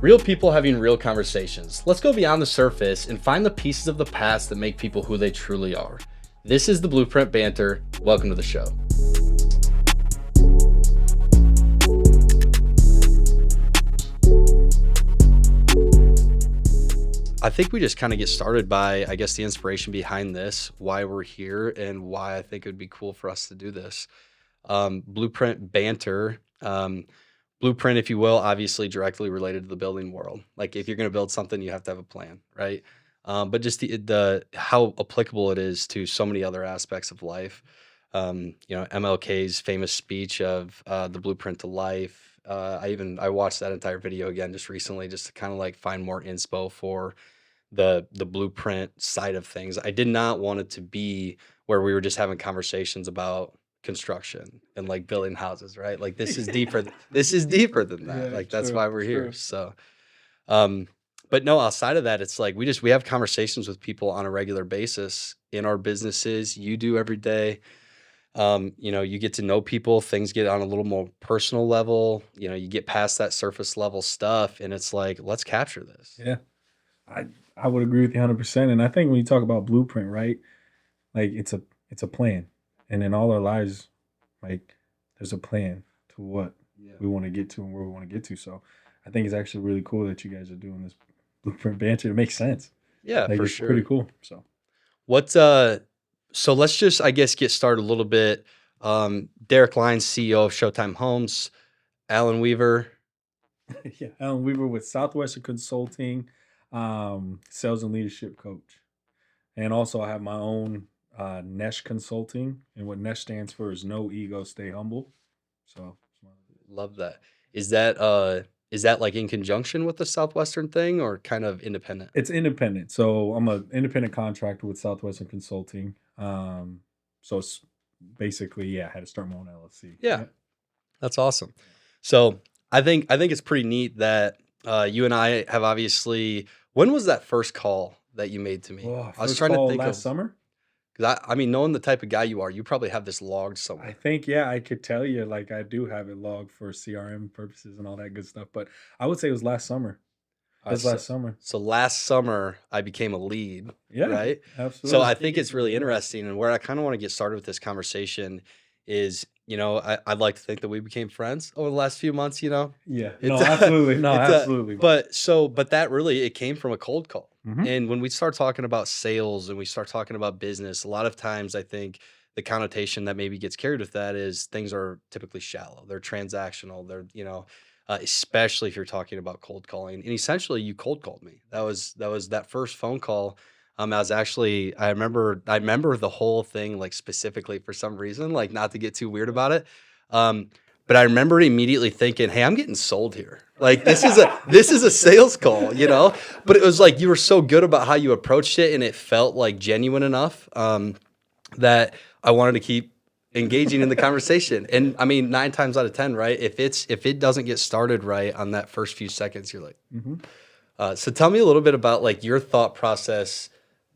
Real people having real conversations. Let's go beyond the surface and find the pieces of the past that make people who they truly are. This is the Blueprint Banter. Welcome to the show. I think we just kind of get started by, I guess, the inspiration behind this, why we're here, and why I think it would be cool for us to do this. Blueprint Banter. Blueprint, if you will, obviously directly related to the building world. Like if you're going to build something, you have to have a plan, right? But just the how applicable it is to so many other aspects of life. MLK's famous speech of the blueprint to life. I watched that entire video again just recently, just to kind of like find more inspo for the blueprint side of things. I did not want it to be where we were just having conversations about construction and like building houses, right? Like this is deeper. This is deeper than that. Yeah, Like that's true, why we're here. true. So, but no, outside of that, it's like we have conversations with people on a regular basis in our businesses. You do every day. You get to know people, things get on a little more personal level, you get past that surface level stuff and it's like, let's capture this. Yeah, I I would agree with you 100%. And I think when you talk about blueprint, right? Like it's a plan, and in all our lives, like there's a plan to what Yeah. we want to get to and where we want to get to. So I think it's actually really cool that you guys are doing this blueprint banter. It makes sense. Yeah, Like for it's pretty sure. cool. So What so let's just I guess get started a little bit. Derek Lyons, CEO of Showtime Homes, Alan Weaver. yeah, Alan Weaver with Southwestern Consulting, sales and leadership coach. And also, I have my own Nesh Consulting, and what Nesh stands for is No Ego, Stay Humble. So Love that. Is that like in conjunction with the Southwestern thing or kind of independent? it's independent. So I'm an independent contractor with Southwestern Consulting. So it's basically, yeah, I had to start my own LLC. Yeah, Yeah. that's awesome. So I think it's pretty neat that you and I have obviously. When was that first call that you made to me? Well, I was first trying to call think last of summer. because I mean, knowing the type of guy you are, you probably have this logged I somewhere. think, yeah, I could tell you, like, I do have it logged for CRM purposes and all that good stuff. But I would say it was last summer. It was So, last summer. so last summer I became a lead, Yeah, right? So absolutely. I think it's really interesting, and where I kind of want to get started with this conversation is, I'd like to think that we became friends over the last few months. Yeah, It's no, absolutely. No, it's absolutely. but that really it came from a cold call. Hmm. And when we start talking about sales and we start talking about business, a lot of times I think the connotation that maybe gets carried with that is things are typically shallow. They're transactional. Especially if you're talking about cold calling. And essentially, you cold called me. That was that first phone call. I remember the whole thing like specifically for some reason, like not to get too weird about it. Um, but I remember immediately thinking, "Hey, I'm getting sold here. Like this is a sales call." But it was like you were so good about how you approached it, and it felt like genuine enough that I wanted to keep engaging in the conversation. And I mean, 9 times out of 10, right? If it doesn't get started right on that first few seconds, you're like, Hmm. so tell me a little bit about like your thought process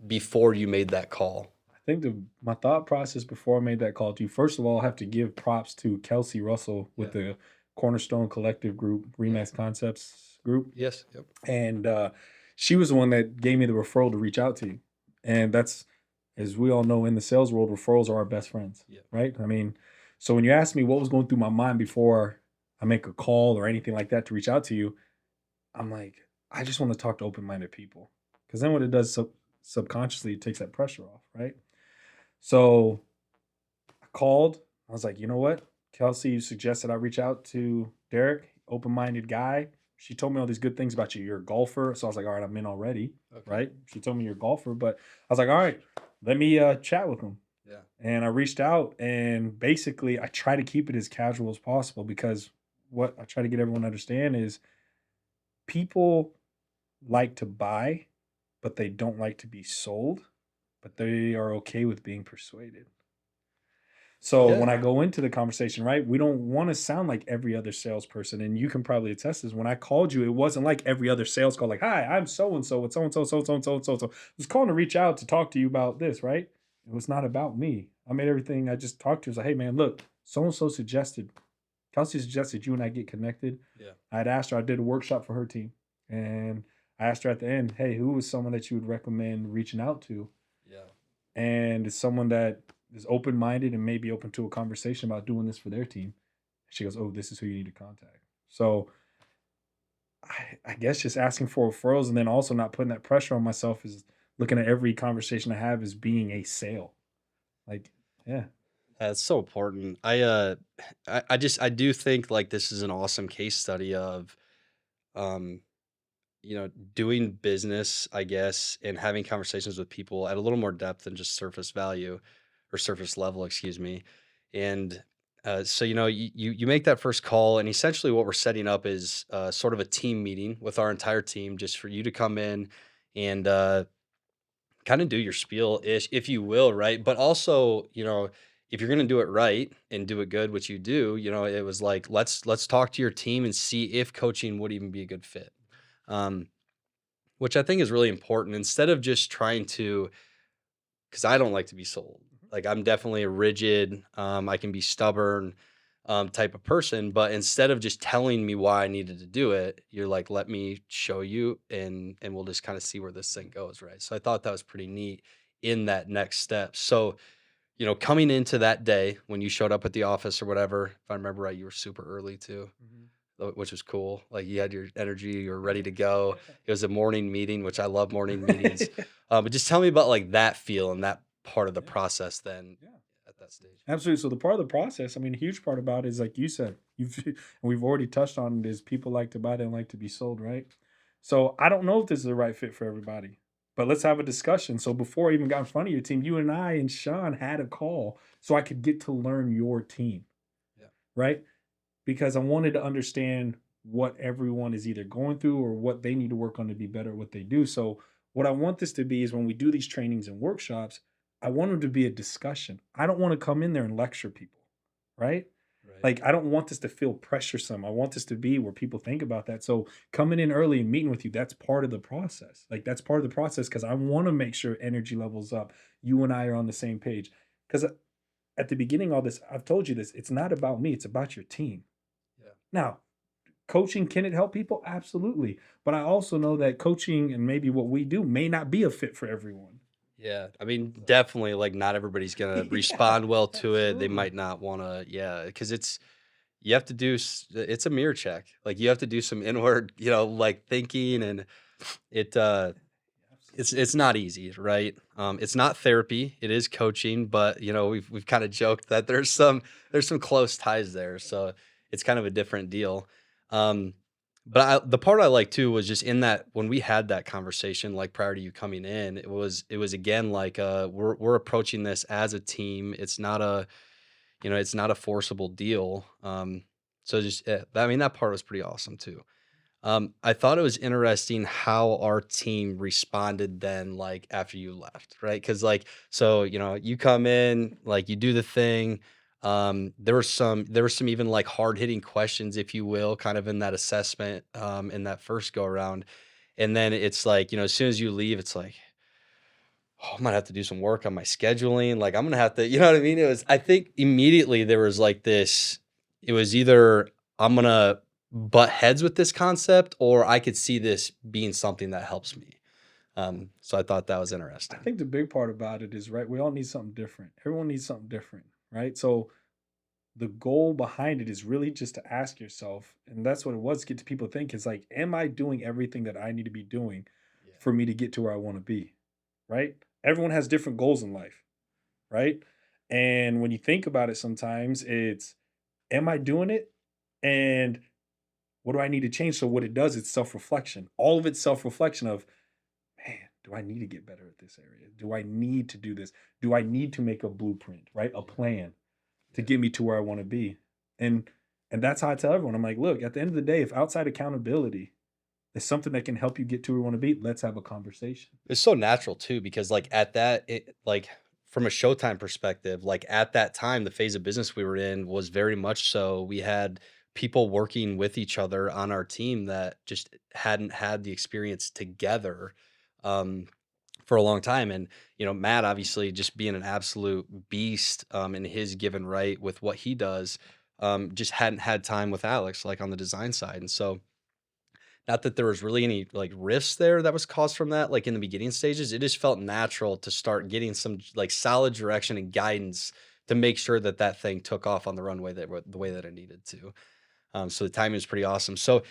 before you made that call. I think my thought process before I made that call to you, first of all, I have to give props to Kelsey Russell Yeah. with the Cornerstone Collective Group, Remax Concepts Group. Yes. Yep. And she was the one that gave me the referral to reach out to you. And that's, as we all know, in the sales world, referrals are our best friends, Yeah. right? I mean, so when you ask me what was going through my mind before I make a call or anything like that to reach out to you, I'm like, I just want to talk to open-minded people. Because then what it does subconsciously, it takes that pressure off, right? So I called. I was like, you know what? Kelsey, you suggested I reach out to Derek, open-minded guy. She told me all these good things about you. You're a golfer. So I was like, all right, I'm in already, Okay. right? She told me you're a golfer, but I was like, all right, let me chat with him. Yeah. And I reached out, and basically I try to keep it as casual as possible, because what I try to get everyone to understand is people like to buy, but they don't like to be sold, but they are okay with being persuaded. So Yeah. when I go into the conversation, right, we don't want to sound like every other salesperson. And you can probably attest this. When I called you, it wasn't like every other sales call, like, hi, I'm so and so with so and so, so and so, and so and so. So I was calling to reach out to talk to you about this, right? It was not about me. I made everything I just talked to was like, hey man, look, so and so suggested, Kelsey suggested you and I get connected. Yeah. I had asked her, I did a workshop for her team. And I asked her at the end, "Hey, who is someone that you would recommend reaching out to?" Yeah. And it's someone that is open minded and maybe open to a conversation about doing this for their team. She goes, "Oh, this is who you need to contact." So I guess just asking for referrals and then also not putting that pressure on myself is looking at every conversation I have as being a sale. Like, yeah. That's so important. I do think like this is an awesome case study of um doing business, I guess, and having conversations with people at a little more depth than just surface value or surface level, excuse me. And so, you make that first call, and essentially what we're setting up is sort of a team meeting with our entire team, just for you to come in and kind of do your spiel ish, if you will, right? But also, if you're gonna do it right and do it good, which you do, it was like let's talk to your team and see if coaching would even be a good fit. Um, which I think is really important instead of just trying to, because I don't like to be sold. Mhm. Like I'm definitely a rigid, I can be stubborn type of person. But instead of just telling me why I needed to do it, you're like, let me show you, and we'll just kind of see where this thing goes, right? So I thought that was pretty neat in that next step. So coming into that day when you showed up at the office or whatever, if I remember right, you were super early too, Mhm. which was cool. Like you had your energy, you were ready to go. It was a morning meeting, which I love morning meetings. But just tell me about like that feel and that part of the Yeah, process then yeah. at that stage. Absolutely. So the part of the process, I mean, a huge part about it is like you said, you've and we've already touched on it is people like to buy, they don't like to be sold, right? So I don't know if this is the right fit for everybody, but let's have a discussion. So before I even got in front of your team, you and I and Sean had a call so I could get to learn your team, Yeah. right? Because I wanted to understand what everyone is either going through or what they need to work on to be better at what they do. So, what I want this to be is when we do these trainings and workshops, I want them to be a discussion. I don't want to come in there and lecture people, right? Right. Like, I don't want this to feel pressuresome. I want this to be where people think about that. So, coming in early and meeting with you, that's part of the process. Like, that's part of the process because I want to make sure energy levels up. You and I are on the same page. Because at the beginning, of all this, I've told you this, it's not about me, it's about your team. Yeah. Now, coaching, can it help people? Absolutely. But I also know that coaching and maybe what we do may not be a fit for everyone. Yeah. I mean, So, definitely like not everybody's gonna yeah, respond well to it. They absolutely. might not wanna, yeah, because you have to it's a mirror check. Like you have to do some inward, like thinking, and it it's Absolutely. not easy, right? It's not therapy, it is coaching, but we've kind of joked that there's some close ties there, so it's kind of a different deal. Um, but the part I like too was just in that when we had that conversation, like prior to you coming in, it was again like we're approaching this as a team. It's not a forcible deal. So just I mean that part was pretty awesome too. I thought it was interesting how our team responded then, like after you left, right? Because so you come in, like you do the thing. There were some even like hard hitting questions, if you will, kind of in that assessment, in that first go around, and then it's like as soon as you leave, it's like, oh, I'm gonna have to do some work on my scheduling. Like I'm gonna have to, you know what I mean? I think immediately there was like this, it was either I'm gonna butt heads with this concept or I could see this being something that helps me. So I thought that was I interesting. think the big part about it is, right, we all need something different. Everyone needs something different, right? So the goal behind it is really just to ask yourself, and that's what it was, get to people think is like, am I doing everything that I need to be doing Yeah. for me to get to where I want to be? Right? Everyone has different goals in life, right? And when you think about it, sometimes it's, am I doing it? And what do I need to change? So what it does, it's self-reflection. All of it's self-reflection of, man, do I need to get better at this area? Do I need to do this? Do I need to make a blueprint, right? A Yeah. plan to Yeah. get me to where I want to be. And and that's how I tell everyone. I'm like, look, at the end of the day, if outside accountability is something that can help you get to where you want to be, let's have a conversation. It's so natural too, because like at that, like from a Showtime perspective, like at that time, the phase of business we were in was very much so. We had people working with each other on our team that just hadn't had the experience together um, for a long time. And Matt obviously just being an absolute beast in his given right with what he does, just hadn't had time with Alex, like on the design side, and so Not that there was really any, like, risks there that was caused from that, like, in the beginning stages, it just felt natural to start getting some, like, solid direction and guidance to make sure that that thing took off on the runway the way that it needed to. So the timing was pretty awesome. So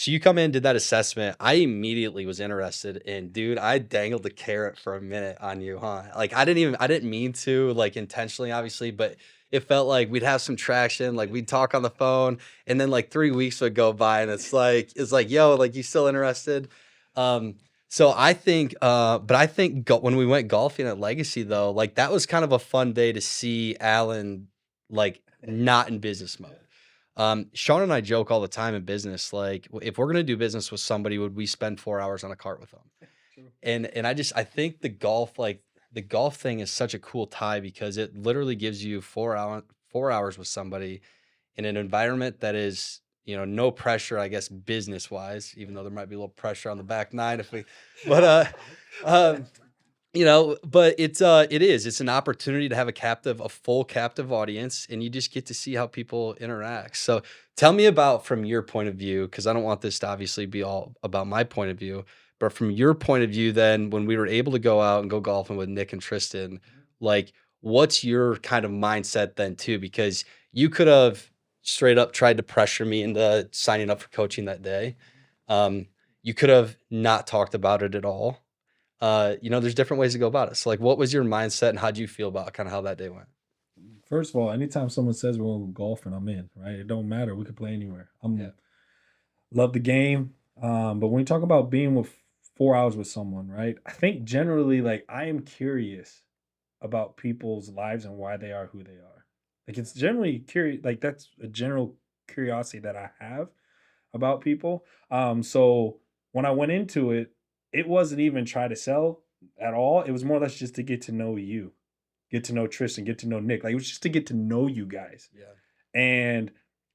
you come in, did that assessment. I immediately was interested in, dude, I dangled the carrot for a minute on you, huh? Like I didn't mean to, like, intentionally, obviously, but it felt like we'd have some traction, like we'd talk on the phone, and then like 3 weeks would go by and it's like, yo, like, you still interested? So I think but I think when we went golfing at Legacy though, like that was kind of a fun day to see Alan like not in business mode. Sean and I joke all the time in business, like, if we're gonna do business with somebody, would we spend 4 hours on a cart with them? True. I think the golf thing is such a cool tie because it literally gives you 4 hours with somebody in an environment that is, no pressure, I guess, business wise, even though there might be a little pressure on the back nine if we, but um, but it's an opportunity to have a full captive audience, and you just get to see how people interact. So tell me about from your point of view, because I don't want this to obviously be all about my point of view, but from your point of view, then when we were able to go out and go golfing with Nick and Tristan, like, what's your kind of mindset then too? Because you could have straight up tried to pressure me into signing up for coaching that day. Um, you could have not talked about it at all. There's different ways to go about it. So, like, what was your mindset and how do you feel about kind of how that day went? First of all, anytime someone says we're going golfing, I'm in. Right? It don't matter. We could play anywhere. Yeah. Love the game. But when you talk about being with 4 hours with someone, right? I think generally, like, I am curious about people's lives and why they are who they are. Like, it's generally curious. Like, that's a general curiosity that I have about people. So when I went into it, it wasn't even try to sell at all. It was more or less just to get to know you, get to know Tristan, get to know Nick. Like, it was just to get to know you guys. Yeah. And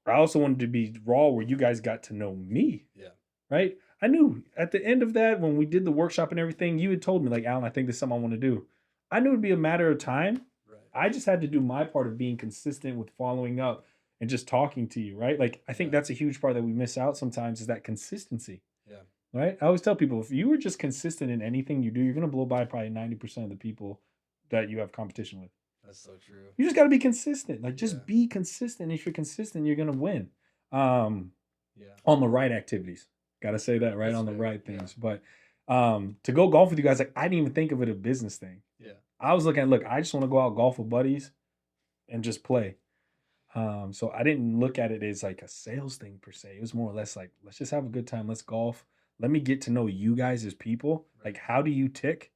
I also wanted to be raw where you guys got to know me, Yeah. right? I knew at the end of that, when we did the workshop and everything, you had told me, like, Alan, I think this is something I want to do. I knew it'd be a matter of time. Right. I just had to do my part of being consistent with following up and just talking to you, right? Like, I think Yeah. that's a huge part that we miss out sometimes is that consistency, Yeah. right? I always tell people if you were just consistent in anything you do, you're going to blow by probably 90% of the people that you have competition with. That's so true. You just got to be consistent. Like, Yeah. just be consistent. If you're consistent, you're going to win. Um, Yeah. on the right activities. Got to say that, right? That's On the fair. right Yeah. things. But to go golf with you guys, like, I didn't even think of it a business thing. Yeah. I was looking at, look, I just want to go out golf with buddies and just play. So I didn't look at it as like a sales thing per se. It was more or less like, let's just have a good time. Let's golf. Let me get to know you guys as people. Right. Like, how do you tick?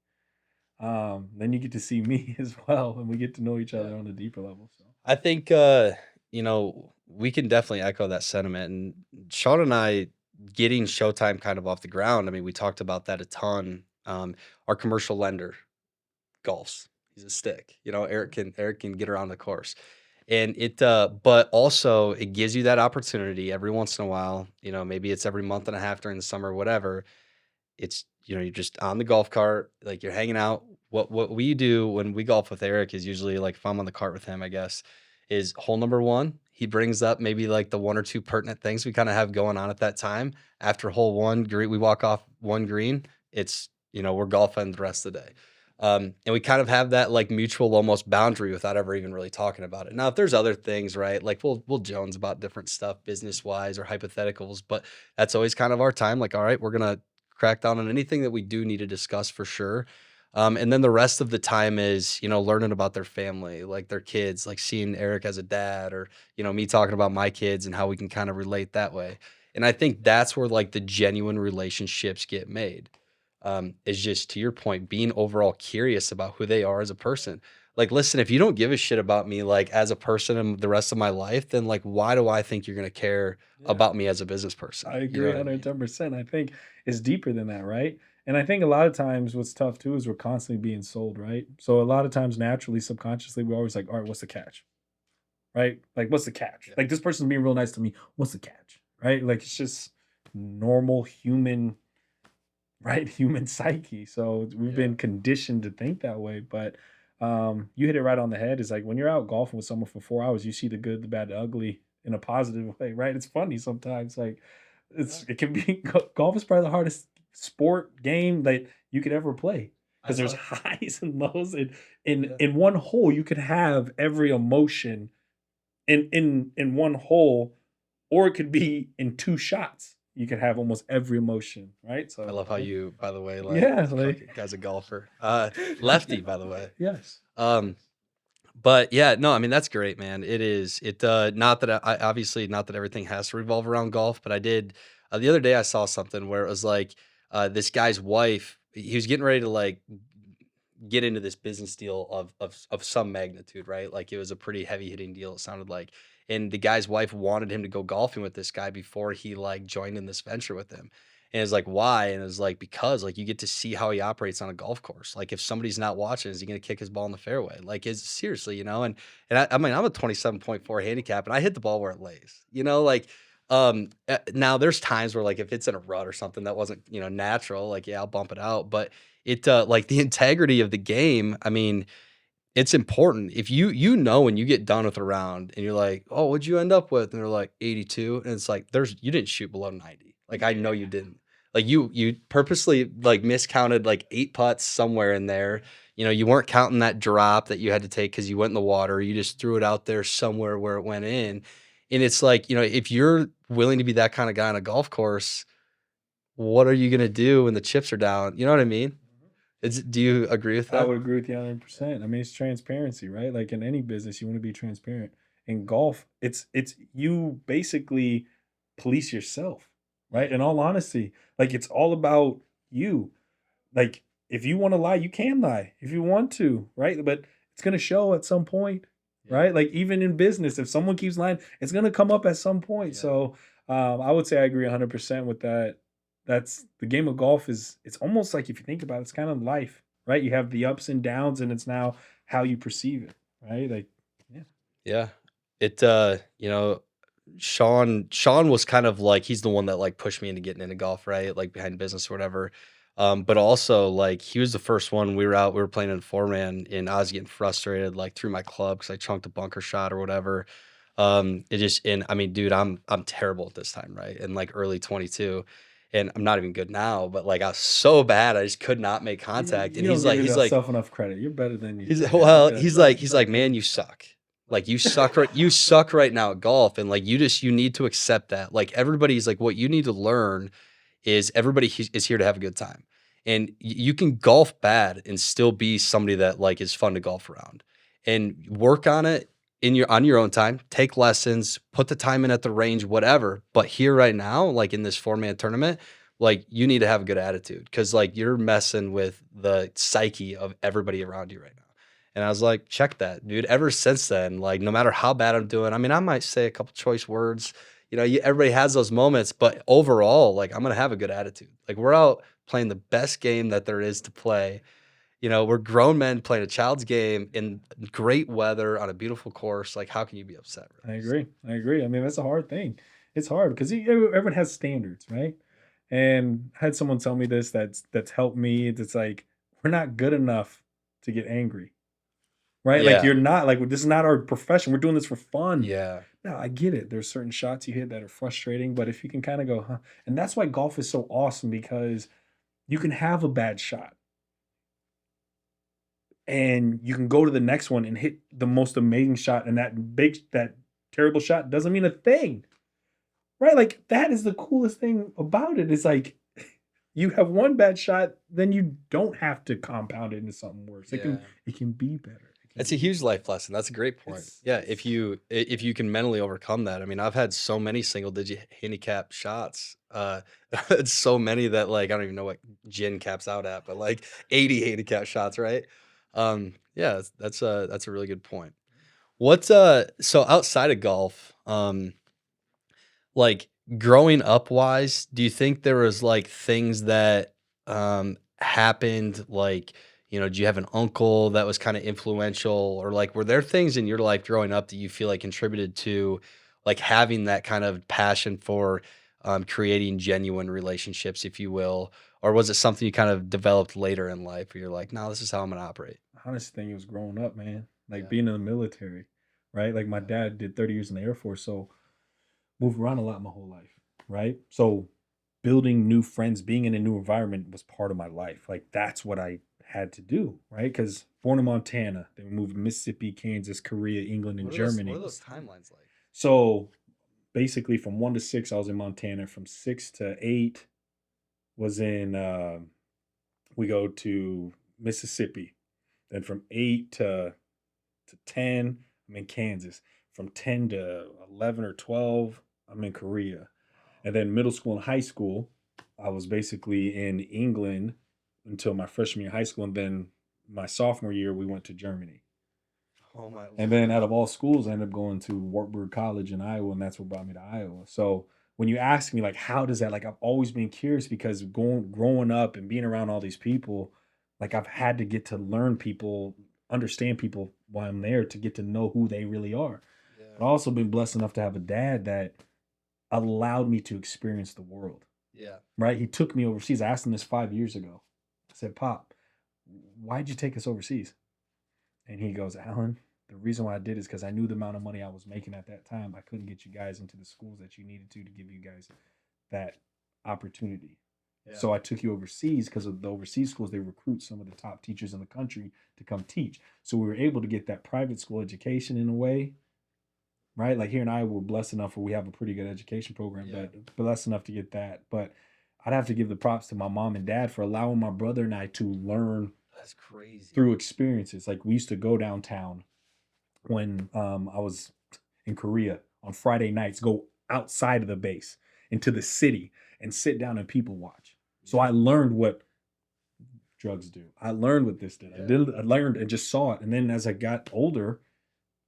Then you get to see me as well, and we get to know each Yeah. other on a deeper level. So I think we can definitely echo that sentiment. And Sean and I getting Showtime kind of off the ground. I mean, we talked about that a ton. Our commercial lender golfs. He's a stick. Eric can get around the course. And but also it gives you that opportunity every once in a while, maybe it's every month and a half during the summer, whatever. You're just on the golf cart, like, you're hanging out. What we do when we golf with Eric is usually, like, if I'm on the cart with him, I guess, is hole number one. He brings up maybe like the one or two pertinent things we kind of have going on at that time. After hole one, green, we walk off one green. We're golfing the rest of the day. And we kind of have that like mutual almost boundary without ever even really talking about it. Now, if there's other things, right? Like we'll Jones about different stuff business wise or hypotheticals, but that's always kind of our time. Like, all right, we're gonna crack down on anything that we do need to discuss for sure. And then the rest of the time is, learning about their family, like their kids, like seeing Eric as a dad or, me talking about my kids and how we can kind of relate that way. And I think that's where like the genuine relationships get made. Is just to your point, being overall curious about who they are as a person. Like, listen, if you don't give a shit about me, like as a person and the rest of my life, then like, why do I think you're going to care yeah, about me as a business person? I You know agree what I mean? 110%. I think it's deeper than that, right? And I think a lot of times what's tough too is we're constantly being sold, right? So a lot of times naturally, subconsciously, we're always like, all right, what's the catch? Right? Like, what's the catch? Yeah. Like, this person's being real nice to me. What's the catch? Right? Like, it's just normal human, right? Human psyche. So we've Yeah. been conditioned to think that way. But you hit it right on the head. Is like when you're out golfing with someone for 4 hours, you see the good, the bad, the ugly in a positive way, right? It's funny sometimes. Like, It's Yeah, it can be golf is probably the hardest sport game that you could ever play I because there's know. highs and lows, and in Yeah. in one hole you could have every emotion in one hole, or it could be in 2 shots. You could have almost every emotion, right? I So, love how you, by the way, like, yeah, like fucking guy's a golfer. Lefty, by the way. yes. Um, but yeah, no, I mean, that's great, man. It is. Not that obviously not that everything has to revolve around golf, but I did, the other day I saw something where it was like, this guy's wife, he was getting ready to like get into this business deal of some magnitude, right? Like it was a pretty heavy hitting deal, it sounded like. And the guy's wife wanted him to go golfing with this guy before he like joined in this venture with him. And it's like, why? And it's like, because like you get to see how he operates on a golf course. Like if somebody's not watching, is he gonna kick his ball in the fairway? Like is seriously, I mean I'm a 27.4 handicap and I hit the ball where it lays, like now there's times where like if it's in a rut or something that wasn't, natural, like yeah, I'll bump it out. But like the integrity of the game, I mean, it's important. If when you get done with a round and you're like, "Oh, what'd you end up with?" And they're like 82, and it's like you didn't shoot below 90. Like I know you Yeah. didn't. Like you purposely like miscounted like 8 putts somewhere in there. You weren't counting that drop that you had to take cuz you went in the water. You just threw it out there somewhere where it went in. And it's like, if you're willing to be that kind of guy on a golf course, what are you going to do when the chips are down? You know what I mean? Do you agree with I that? would agree with you 100%. I mean, it's transparency, right? Like in any business, you want to be transparent. In golf, it's you basically police yourself, right? In all honesty, like it's all about you. Like if you want to lie, you can lie if you want to, right? But it's gonna show at some point, Yeah. right? Like even in business, if someone keeps lying, it's gonna come up at some point. Yeah. So I would say I agree 100% with that. That's the game of golf is it's almost like if you think about it, it's kind of life, right? You have the ups and downs, and it's now how you perceive it, right? Like, yeah, Yeah. Sean was kind of like he's the one that like pushed me into getting into golf, right? Like behind business or whatever. But also like he was the first one. We were playing in four man and I was getting frustrated like through my club because I chunked a bunker shot or whatever. It just and I mean, dude, I'm terrible at this time, right? And like early 22. And I'm not even good now, but like I was so bad, I just could not make contact. And you don't give he's like, yourself enough credit. You're better than you He's think. Yeah, well, yeah, right, he's like, right. "Man, you suck. Like you suck right now at golf and like you need to accept that. Like everybody's like what you need to learn is is here to have a good time. And you can golf bad and still be somebody that like is fun to golf around. And work on it on your own time, take lessons, put the time in at the range, whatever. But here right now, like in this four-man tournament, like you need to have a good attitude because like you're messing with the psyche of everybody around you right now. And I was like, check that, dude. Ever since then, like no matter how bad I'm doing, I mean, I might say a couple choice words, everybody has those moments, but overall, like I'm gonna have a good attitude. Like we're out playing the best game that there is to play. We're grown men playing a child's game in great weather on a beautiful course. Like, how can you be upset, I really? So, agree. I agree. I mean, that's a hard thing. It's hard because everyone has standards, right? And I had someone tell me this that's helped me. It's like we're not good enough to get angry, right? Like yeah, you're not like this is not our profession. We're doing this for fun. yeah, No, I get it. There's certain shots you hit that are frustrating, but if you can kind of go, huh? And that's why golf is so awesome because you can have a bad shot and you can go to the next one and hit the most amazing shot, and that terrible shot doesn't mean a thing. Right, like, that is the coolest thing about it, is, like, you have one bad shot, then you don't have to compound it into something worse. yeah. It can be better. It can It's a be huge life lesson. That's a great point. Yeah, it's if you can mentally overcome that. I mean, I've had so many single digit handicap shots. It's so many that like I don't even know what gin caps out at, but like 80 handicap shots, right? Yeah, that's a really good point. What's so outside of golf, like, growing up wise, do you think there was, like, things that, happened, like, do you have an uncle that was kinda influential? Or, like, were there things in your life growing up that you feel like contributed to, like, having that kind of passion for, creating genuine relationships, if you will? Or was it something you kind of developed later in life where you're like, "No, this is how I'm gonna operate?" honest thing was growing up, man, like, Yeah, being in the military, right? Like, my yeah, dad did 30 years in the Air Force, so moved around a lot my whole life. right? So building new friends, being in a new environment was part of my life. Like that's what I had to do, right? Because born in Montana, then we moved to Mississippi, Kansas, Korea, England, and What are Germany. those timelines like? So basically, from 1 to 6, I was in Montana. From 6 to 8 was in. We go to Mississippi. Then from 8 to 10, I'm in Kansas. From 10 to 11 or 12, I'm in Korea. Wow. And then middle school and high school, I was basically in England until my freshman year of high school. And then my sophomore year, we went to Germany. Oh my And then lord. out of all schools, I ended up going to Wartburg College in Iowa, and that's what brought me to Iowa. So when you ask me like how does that, like I've always been curious because growing up and being around all these people, like I've had to get to learn people, understand people while I'm there to get to know who they really are. Yeah. But I've also been blessed enough to have a dad that allowed me to experience the world. Yeah. Right? He took me overseas. I asked him this 5 years ago. I said, Pop, why'd you take us overseas? And he goes, Alan, the reason why I did is because I knew the amount of money I was making at that time. I couldn't get you guys into the schools that you needed to give you guys that opportunity. Yeah. So I took you overseas because of the overseas schools, they recruit some of the top teachers in the country to come teach. So we were able to get that private school education in a way, right? Like here in Iowa, we're blessed enough where we have a pretty good education program, Yeah. but blessed enough to get that. But I'd have to give the props to my mom and dad for allowing my brother and I to learn That's crazy. through experiences. Like we used to go downtown when I was in Korea on Friday nights, go outside of the base into the city and sit down and people watch. So Yeah. I learned what drugs do. I learned what this did. Yeah. I learned and just saw it. And then as I got older,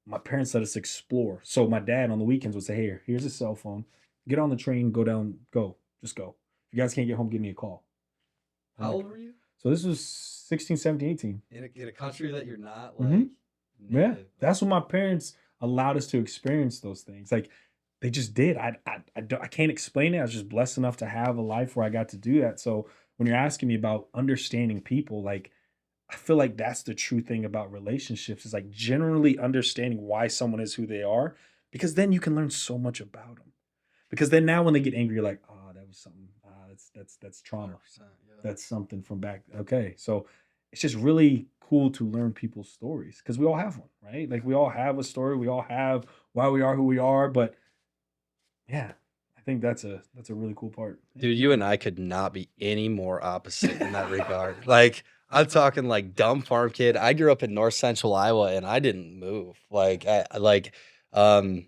my parents let us explore. So my dad on the weekends would say, "Hey, here's a cell phone. Get on the train, go down, go, just go. If you guys can't get home, give me a call." I'm How like, old were you? so this was 16, 17, 18. In a country that you're not Mm-hmm. like Yeah, native. that's what my parents allowed us to experience those things. Like they just did. I can't explain it. I was just blessed enough to have a life where I got to do that. So when you're asking me about understanding people, like I feel like that's the true thing about relationships is like generally understanding why someone is who they are, because then you can learn so much about them. Because then now when they get angry, you're like, oh, that was something. That's trauma. 100%. Yeah. That's something from back. Okay, so it's just really cool to learn people's stories because we all have one, right? Like we all have a story. We all have why we are who we are. But yeah, I think that's a really cool part. Dude, you and I could not be any more opposite in that regard. Like, I'm talking like dumb farm kid. I grew up in North Central Iowa and I didn't move. Um,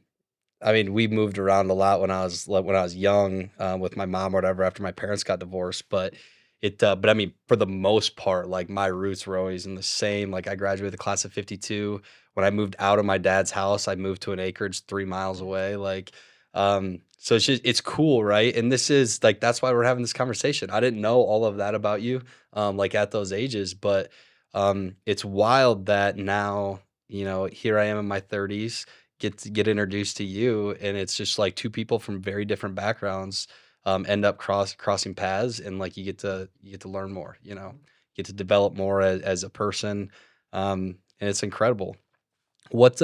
I mean, we moved around a lot when I was young with my mom or whatever after my parents got divorced. But I mean, for the most part, like my roots were always in the same. Like I graduated the class of '52. When I moved out of my dad's house, I moved to an acreage 3 miles away. So it's cool, right? And this is like that's why we're having this conversation. I didn't know all of that about you, like at those ages, but it's wild that now, here I am in my 30s get introduced to you and it's just like two people from very different backgrounds end up crossing paths and like you get to learn more, get to develop more as a person, and it's incredible. What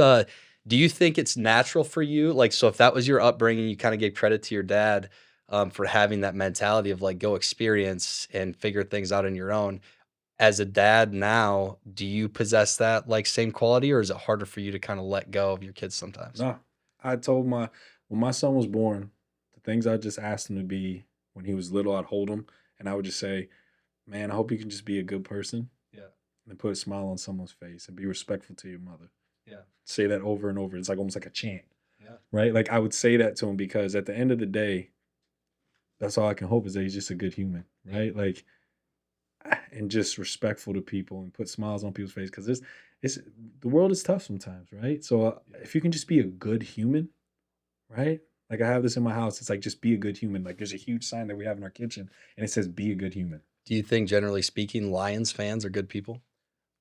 do you think it's natural for you, like, so if that was your upbringing, you kind of gave credit to your dad for having that mentality of like go experience and figure things out on your own. As a dad now, do you possess that like same quality or is it harder for you to kind of let go of your kids sometimes? No, I told my when my son was born, the things I just asked him to be when he was little, I'd hold him and I would just say, "Man, I hope you can just be a good person Yeah. and put a smile on someone's face and be respectful to your mother." Yeah. Say that over and over. It's like almost like a chant, Yeah. right? Like I would say that to him because at the end of the day, that's all I can hope is that he's just a good human, Yeah. right? Like and just respectful to people and put smiles on people's face because it's the world is tough sometimes, right? So Yeah. if you can just be a good human, right? Like I have this in my house. It's like just be a good human. Like there's a huge sign that we have in our kitchen, and it says "Be a good human." Do you think generally speaking, Lions fans are good people?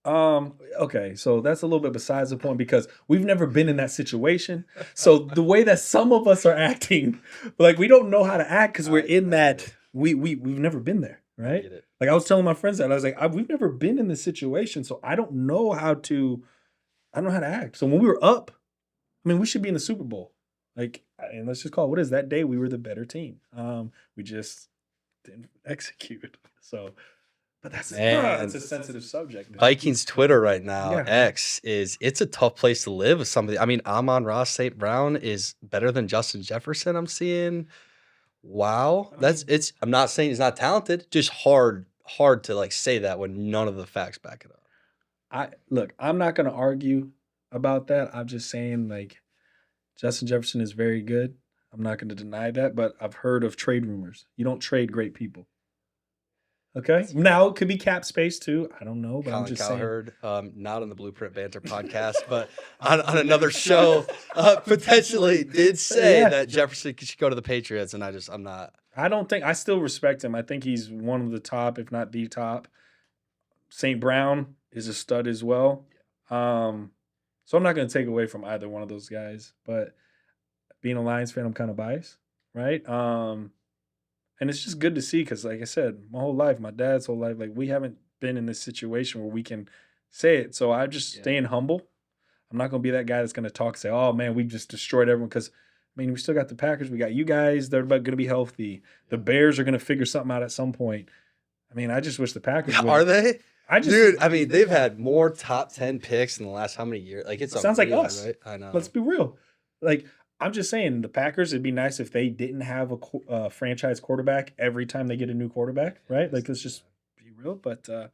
Okay, so that's a little bit besides the point because we've never been in that situation. So the way that some of us are acting, like we don't know how to act because we're in I get that it. we've never been there, I right? get it. Like I was telling my friends that I was like, we've never been in this situation, so I don't know how to act. So when we were up, I mean, we should be in the Super Bowl. Like, and let's just call it what is that day we were the better team. We just didn't execute. So, but that's Man, a sensitive subject, man. Vikings Twitter right now, Yeah, X, is it's a tough place to live with somebody. I mean, Amon-Ra St. Brown is better than Justin Jefferson, I'm seeing. Wow. I That's mean, it's I'm not saying he's not talented, just hard to, like, say that when none of the facts back it up. I look. I'm not going to argue about that. I'm just saying, like, Justin Jefferson is very good. I'm not going to deny that, but I've heard of trade rumors. You don't trade great people. Okay. That's Now fair. it could be cap space too. I don't know, but I'm Colin just saying. Cowherd, not on the Blueprint Banter podcast, but on another show, potentially did say Yeah. that Jefferson should go to the Patriots, and I'm not. I don't think I still respect him. I think he's one of the top, if not the top. St. Brown is a stud as well. Um, so I'm not going to take away from either one of those guys. But being a Lions fan, I'm kind of biased, right? And it's just good to see because, like I said, my whole life, my dad's whole life, like we haven't been in this situation where we can say it. So I'm just Yeah. staying humble. I'm not going to be that guy that's going to talk, say, "Oh man, we just destroyed everyone." Because I mean, we still got the Packers, we got you guys. They're going to be healthy. The Bears are going to figure something out at some point. I mean, I just wish the Packers would. Are they? I just Dude, I mean, they've had more top 10 picks in the last how many years? Like, it's sounds like unreal, us. right? I Let's know. be real. Like I'm just saying, the Packers. It'd be nice if they didn't have a franchise quarterback every time they get a new quarterback, right? Like let's just be real. Yeah.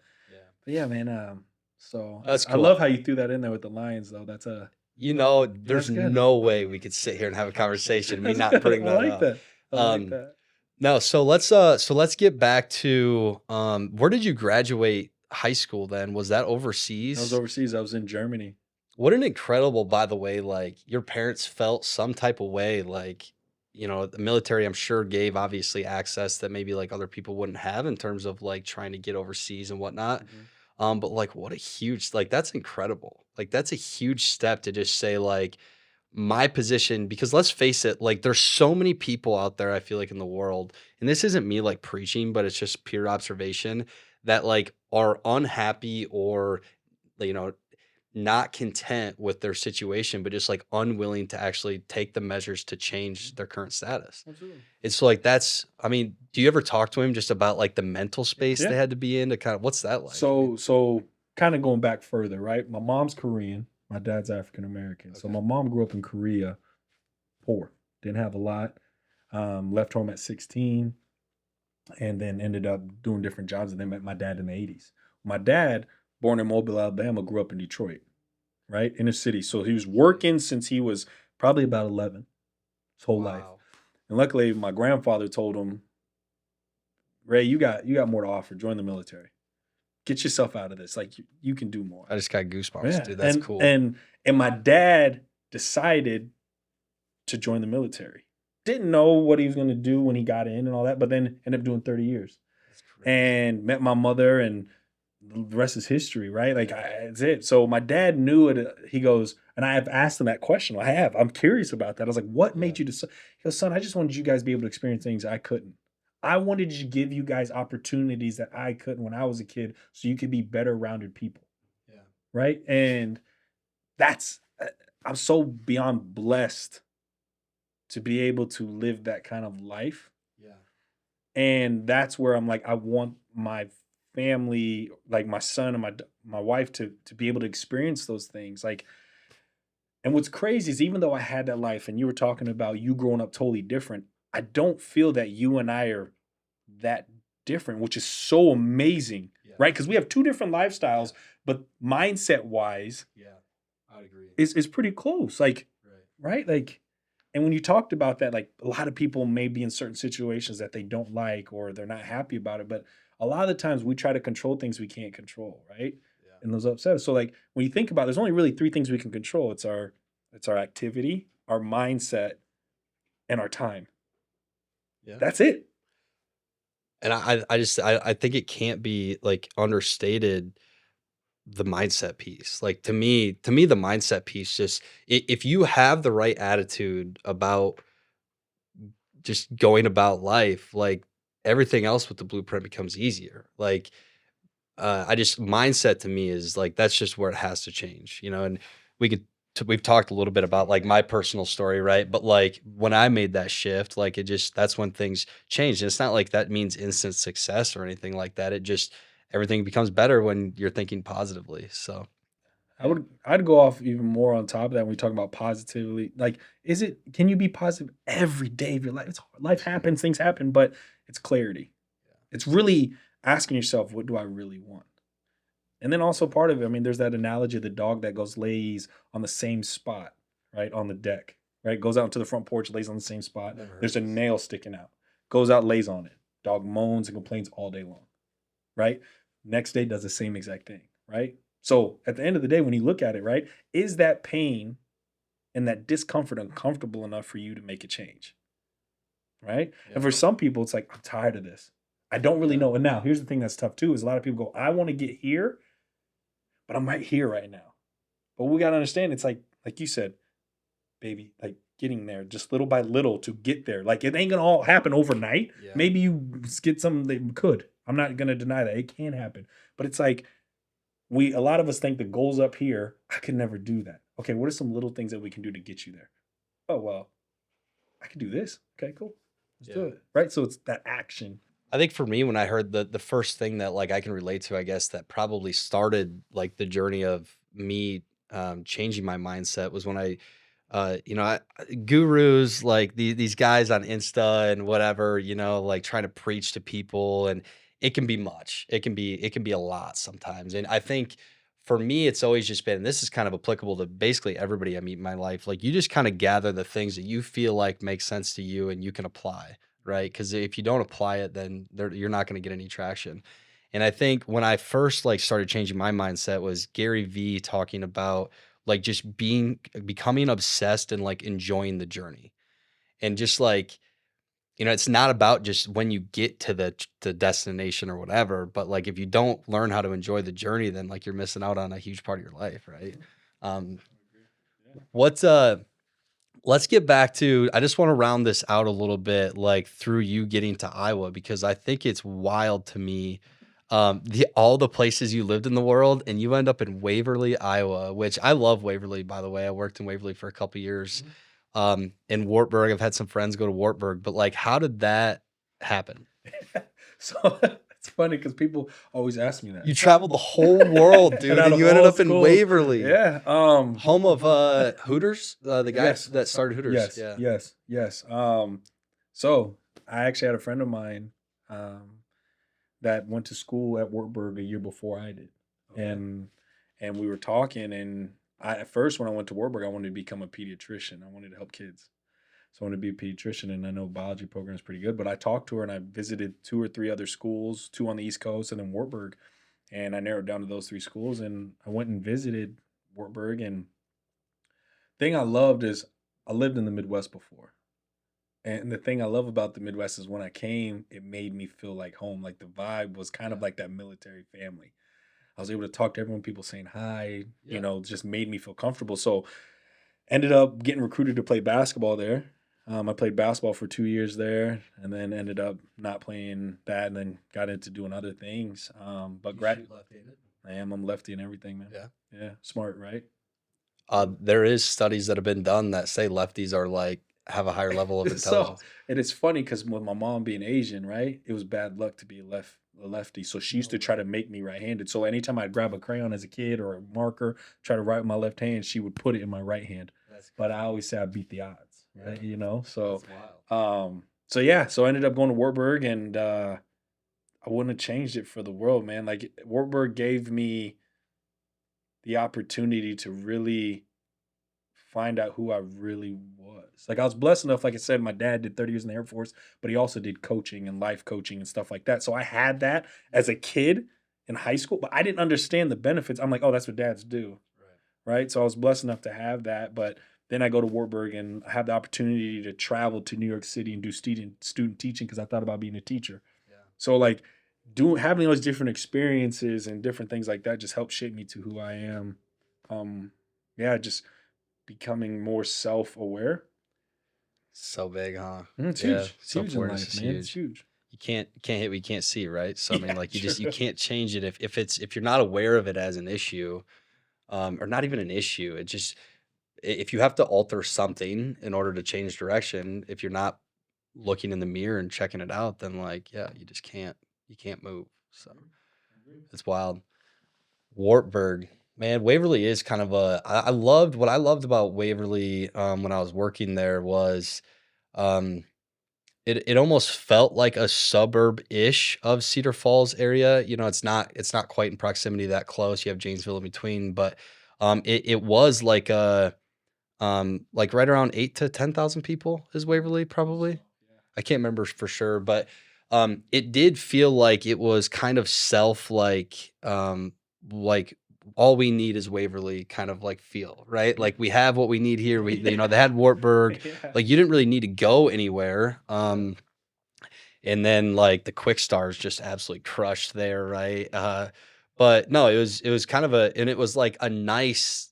But yeah, man. So That's I cool. love how you threw that in there with the Lions, though. There's That's good. no way we could sit here and have a conversation, me That's not good. bring I that like up. that. I like Um, that. no, so let's get back to where did you graduate high school then? Was that I was overseas? overseas. I was in Germany. What an incredible, by the way, like your parents felt some type of way, like, the military, I'm sure, gave obviously access that maybe like other people wouldn't have in terms of like trying to get overseas and whatnot. Mhm. But like what a huge, like that's incredible. Like that's a huge step to just say, like, my position, because let's face it, like there's so many people out there, I feel like, in the world, and this isn't me like preaching, but it's just pure observation that like are unhappy or you know not content with their situation, but just like unwilling to actually take the measures to change their current status. Absolutely. It's like I mean, do you ever talk to him just about like the mental space Yeah. they had to be in to kind of what's that like? I mean, So kind of going back further, right? My mom's Korean. My dad's African American. So okay. my mom grew up in Korea, poor, didn't have a lot. Left home at 16, and then ended up doing different jobs. And then met my dad in the 80s. My dad, born in Mobile, Alabama, grew up in Detroit, right? Inner city. So he was working since he was probably about 11, his whole life. Wow. And luckily, my grandfather told him, "Ray, you got more to offer. Join the military. Get yourself out of this. Like you can do more." I just got goosebumps, Yeah. dude. That's And cool. and and my dad decided to join the military. Didn't know what he was going to do when he got in and all that, but then ended up doing 30 years That's crazy. and met my mother, and the rest is history, right? Like, Yeah. that's it. So my dad knew it. He goes, and I have asked him that question. I'm curious about that. I was like, what Yeah. made you decide? He goes, son, I just wanted you guys to be able to experience things I couldn't. I wanted to give you guys opportunities that I couldn't when I was a kid so you could be better rounded people, Yeah. right? And that's, I'm so beyond blessed to be able to live that kind of life. Yeah. And that's where I'm like, I want my family, like my son and my wife, to be able to experience those things. Like, and what's crazy is even though I had that life, and you were talking about you growing up totally different, I don't feel that you and I are that different, which is so amazing, Yeah. right? Because we have two different Yeah. lifestyles, but mindset wise, Yeah. I'd agree. is pretty close. Like, Right. right? Like, and when you talked about that, like a lot of people may be in certain situations that they don't like or they're not happy about it. But a lot of the times we try to control things we can't control, right? Yeah. And those upsets. So like when you think about it, there's only really three things we can control. It's our activity, our mindset, and our time. Yeah. That's it. And I think it can't be like understated, the mindset piece. Like to me, the mindset piece just if you have the right attitude about just going about life, like everything else with the blueprint becomes easier. Like I just mindset to me is like that's just where it has to change, and we could we've talked a little bit about like my personal story, right? But like when I made that shift, like it just that's when things changed. And it's not like that means instant success or anything like that. It just everything becomes better when you're thinking positively. So yeah. I'd go off even more on top of that when we talk about positively. Like, can you be positive every day of your life? It's hard. Life happens, things happen, but it's clarity. It's really asking yourself, what do I really want? And then also part of it, I mean, there's that analogy of the dog that goes lays on the same spot, right? On the deck, right? Goes out into the front porch, lays on the same spot. Never heard There's a this. nail sticking out. Goes out, lays on it. Dog moans and complains all day long, right? Next day does the same exact thing, right? So at the end of the day, when you look at it, right, is that pain and that discomfort uncomfortable enough for you to make a change, right? And Yeah. for some people, it's like, I'm tired of this. I don't really Yeah. know. And now here's the thing that's tough too, is a lot of people go, I want to get here, but I'm right here right now. But we gotta understand it's like you said, baby, like getting there just little by little to get there. Like it ain't gonna all happen overnight. Yeah. Maybe you get something that could. I'm not gonna deny that. It can happen. But it's like a lot of us think the goal's up here. I could never do that. Okay, what are some little things that we can do to get you there? Oh well, I can do this. Okay, cool. Let's do Yeah. it. Right. So it's that action. I think for me, when I heard the first thing that like I can relate to, I guess that probably started like the journey of me changing my mindset was when gurus like these guys on Insta and whatever, like trying to preach to people, and it can be much. It can be a lot sometimes. And I think for me, it's always just been this is kind of applicable to basically everybody I meet in my life. Like you just kind of gather the things that you feel like make sense to you and you can apply, right? Because if you don't apply it, then you're not going to get any traction. And I think when I first like started changing my mindset was Gary V talking about like just becoming obsessed and like enjoying the journey. And just like, it's not about just when you get to the destination or whatever, but like if you don't learn how to enjoy the journey, then like you're missing out on a huge part of your life, right? Um what's Let's get back to I just want to round this out a little bit, like through you getting to Iowa, because I think it's wild to me. All the places you lived in the world, and you end up in Waverly, Iowa, which I love Waverly, by the way. I worked in Waverly for a couple years. In Wartburg, I've had some friends go to Wartburg, but like, how did that happen? So it's funny because people always ask me that. You traveled the whole world, And dude, out and of you ended all up in schools, Waverly, yeah. home of Hooters, the guy Yes, that started Hooters. yes, Yeah. yes, yes. So I actually had a friend of mine um, that went to school at Wartburg a year before I did, Okay. and we were talking, and at first when I went to Wartburg, I wanted to become a pediatrician. I wanted to help kids. So I want to be a pediatrician, and I know biology program is pretty good. But I talked to her, and I visited two or three other schools, two on the East Coast, and then Wartburg, and I narrowed down to those three schools. And I went and visited Wartburg, and thing I loved is I lived in the Midwest before, and the thing I love about the Midwest is when I came, it made me feel like home. Like the vibe was kind of Yeah. like that military family. I was able to talk to everyone, people saying hi, Yeah. just made me feel comfortable. So ended up getting recruited to play basketball there. I played basketball for 2 years there, and then ended up not playing that, and then got into doing other things. But You shoot left-handed? I'm lefty and everything, man. Yeah. Yeah, smart, right? There is studies that have been done that say lefties are like have a higher level of So intelligence. and it's funny because with my mom being Asian, right, it was bad luck to be a lefty. So she used No to try way. to make me right-handed. So anytime I'd grab a crayon as a kid or a marker, try to write with my left hand, she would put it in my right hand. That's But I crazy. always say I beat the odds, Yeah, right? So that's wild. so yeah, so I ended up going to Wartburg, and I wouldn't have changed it for the world, man. Like Wartburg gave me the opportunity to really find out who I really was. Like I was blessed enough, like I said, my dad did 30 years in the Air Force, but he also did coaching and life coaching and stuff like that. So I had that as a kid in high school, but I didn't understand the benefits. I'm like, oh, that's what dads do. Right. Right. So I was blessed enough to have that. But then I go to Wartburg and I have the opportunity to travel to New York City and do student teaching because I thought about being a teacher. Yeah. So like doing having those different experiences and different things like that just helped shape me to who I am. Yeah, just becoming more self-aware. So big, huh? It's Yeah, huge. It's huge in self-awareness life, is man. It's huge. huge. You can't hit what you can't see, right? So I mean, Yeah, like you true. can't change it if you're not aware of it as an issue, or not even an issue. It just if you have to alter something in order to change direction, if you're not looking in the mirror and checking it out, then like, yeah, you can't move. So Agree. Agree. it's wild. Wartburg, man, Waverly is kind of I loved what I loved about Waverly when I was working there was um, it almost felt like a suburb-ish of Cedar Falls area. You know, it's not quite in proximity that close. You have Janesville in between, but it was like right around 8 to 10,000 people is Waverly I believe so. probably. Yeah. I can't remember for sure, but it did feel like it was kind of like all we need is Waverly kind of like feel, right? Yeah. Like we have what we need here. We, you know, they Yeah. had Wartburg. Yeah. Like you didn't really need to go anywhere. Yeah. And then like the quick stars just absolutely crushed there, right? But no, it was kind of and it was like a nice,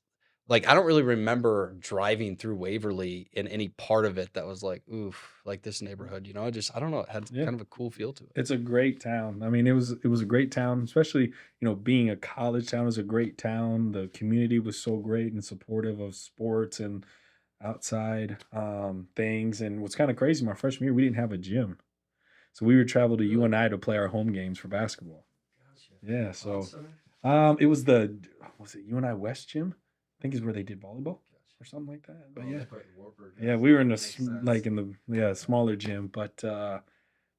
like I don't really remember driving through Waverly in any part of it that was like, oof, like this neighborhood, you know, I don't know, it had Yeah. kind of a cool feel to it. It's a great town. I mean, it was a great town, especially, being a college town is a great town. The community was so great and supportive of sports and outside things. And what's kind of crazy, my freshman year, we didn't have a gym. So we would travel to Really? UNI to play our home games for basketball. Gotcha. Yeah, Pod so center? it was it UNI West gym? I think is where they did volleyball or Gotcha. something like that. But Oh, yeah. that's right. Wartburg Yeah, has we were it. in That makes sense. like in the smaller gym, but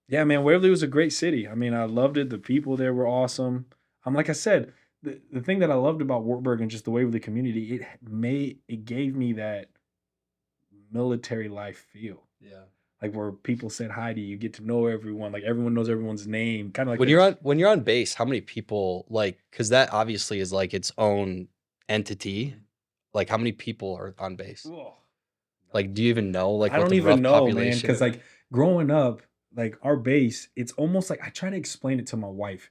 yeah, man, Waverly was a great city. I mean, I loved it. The people there were awesome. Like I said, the thing that I loved about Wartburg and just the Waverly community, it gave me that military life feel. Yeah. Like where people said hi to you, get to know everyone, like everyone knows everyone's name, kind of like When you're on base, how many people like because that obviously is like its own entity. Like how many people are on base? oh, Like, do you even know like I what don't the even rough know, man, population because is? like growing up, like our base, it's almost like I try to explain it to my wife